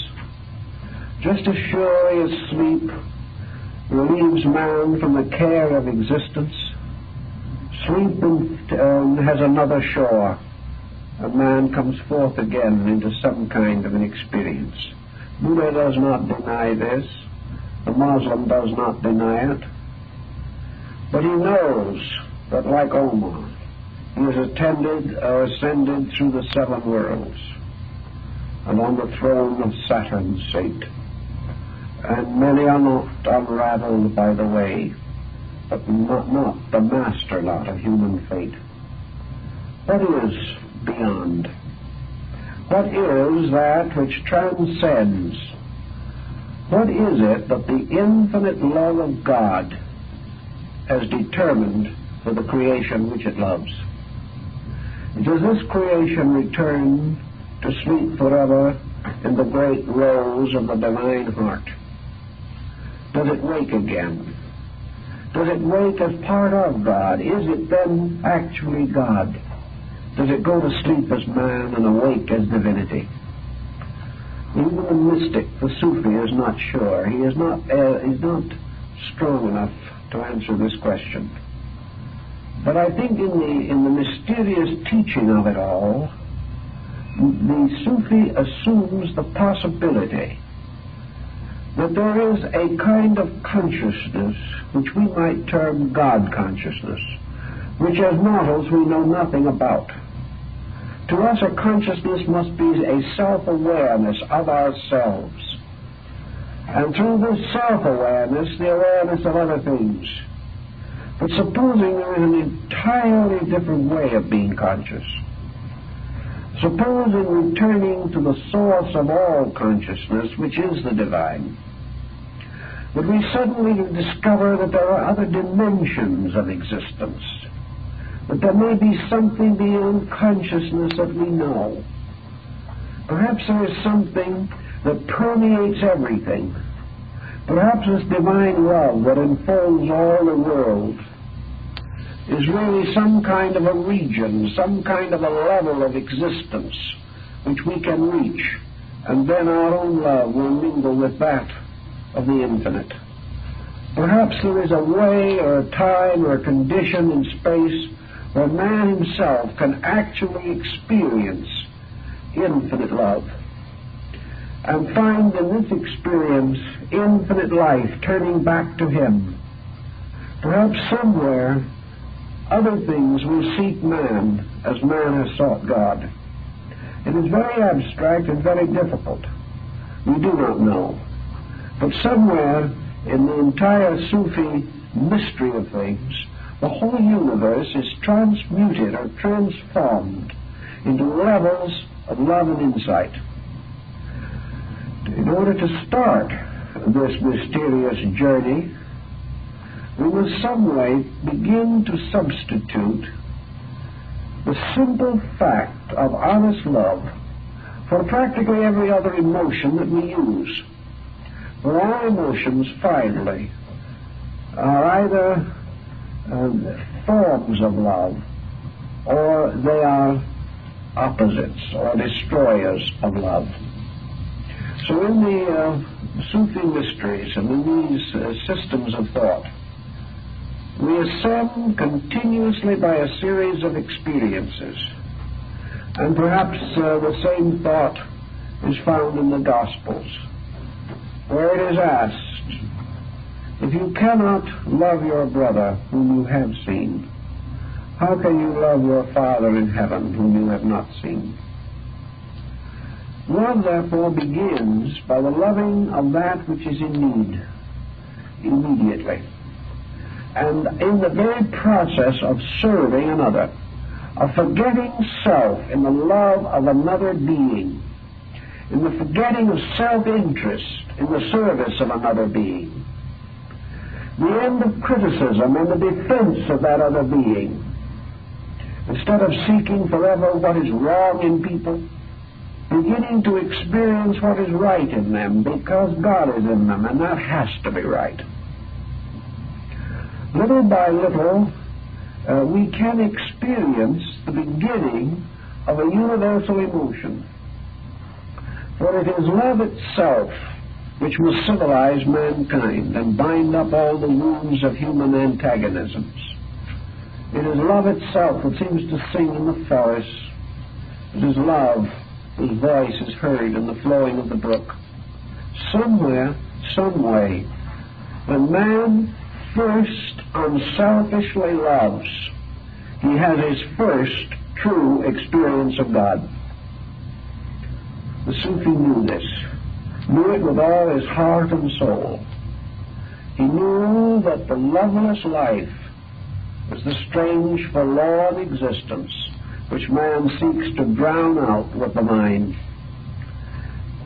Just as surely as sleep relieves man from the care of existence, sleep has another shore, a man comes forth again into some kind of an experience. Buddha does not deny this. The Muslim does not deny it. But he knows that, like Omar, he has attended or ascended through the 7 worlds and on the throne of Saturn sate. And many are not unraveled by the way, but not the master lot of human fate. What is beyond? What is that which transcends? What is it that the infinite love of God has determined for the creation which it loves? Does this creation return to sleep forever in the great rose of the divine heart? Does it wake again? Does it wake as part of God? Is it then actually God? Does it go to sleep as man and awake as divinity? Even the mystic, the Sufi, is not sure. He is not strong enough to answer this question. But I think in the mysterious teaching of it all, the Sufi assumes the possibility that there is a kind of consciousness which we might term God consciousness, which as mortals we know nothing about. To us, a consciousness must be a self-awareness of ourselves. And through this self-awareness, the awareness of other things. But supposing there is an entirely different way of being conscious, supposing returning to the source of all consciousness, which is the divine, would we suddenly discover that there are other dimensions of existence, that there may be something beyond consciousness that we know. Perhaps there is something that permeates everything. Perhaps this divine love that enfolds all the world is really some kind of a region, some kind of a level of existence which we can reach, and then our own love will mingle with that of the infinite. Perhaps there is a way or a time or a condition in space where man himself can actually experience infinite love and find in this experience infinite life turning back to him. Perhaps somewhere other things will seek man as man has sought God. It is very abstract and very difficult. We do not know. But somewhere in the entire Sufi mystery of things, the whole universe is transmuted or transformed into levels of love and insight. In order to start this mysterious journey, we must some way begin to substitute the simple fact of honest love for practically every other emotion that we use. For all emotions, finally, are either forms of love, or they are opposites or destroyers of love. So in the Sufi mysteries and in these systems of thought, we ascend continuously by a series of experiences. And perhaps the same thought is found in the Gospels, where it is asked, if you cannot love your brother whom you have seen, how can you love your Father in heaven whom you have not seen? Love, therefore, begins by the loving of that which is in need immediately. And in the very process of serving another, of forgetting self in the love of another being, in the forgetting of self-interest in the service of another being, the end of criticism and the defense of that other being, instead of seeking forever what is wrong in people, beginning to experience what is right in them because God is in them, and that has to be right. Little by little, we can experience the beginning of a universal emotion. For it is love itself which will civilize mankind and bind up all the wounds of human antagonisms. It is love itself that seems to sing in the forests. It is love whose voice is heard in the flowing of the brook. Somewhere, some way, when man first unselfishly loves, he has his first true experience of God. The Sufi knew this, knew it with all his heart and soul. He knew that the loveless life is the strange forlorn existence which man seeks to drown out with the mind.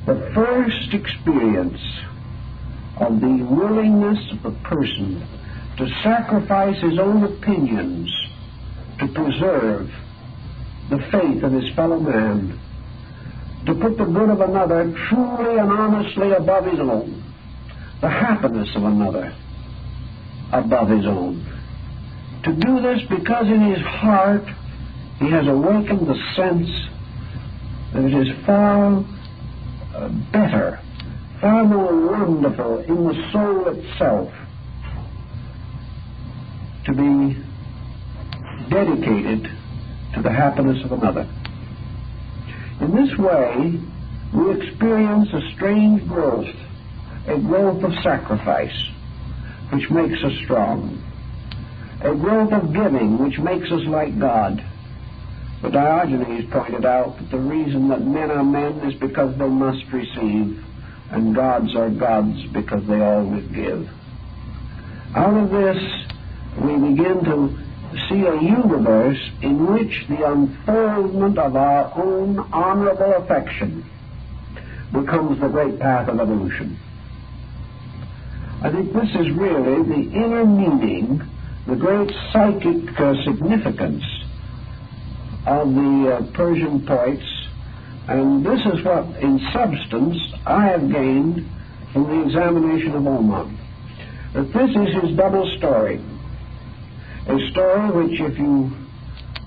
The first experience of the willingness of the person to sacrifice his own opinions to preserve the faith of his fellow man, to put the good of another truly and honestly above his own, the happiness of another above his own. To do this because in his heart he has awakened the sense that it is far better, far more wonderful in the soul itself to be dedicated to the happiness of another. In this way, we experience a strange growth, a growth of sacrifice, which makes us strong, a growth of giving, which makes us like God. But Diogenes pointed out that the reason that men are men is because they must receive, and gods are gods because they always give. Out of this, we begin to see a universe in which the unfoldment of our own honorable affection becomes the great path of evolution. I think this is really the inner meaning, the great psychic significance of the Persian poets, and this is what, in substance, I have gained from the examination of Omar. That this is his double story, a story which, if you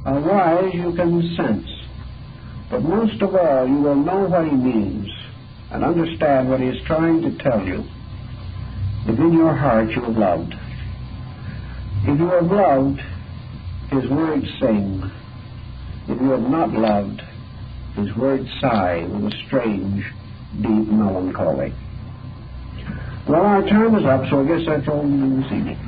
are wise, you can sense, but most of all, you will know what he means and understand what he is trying to tell you if in your heart you have loved. If you have loved, his words sing. If you have not loved, his words sigh with a strange, deep melancholy. Well, our time is up, so I guess that's all we do this evening.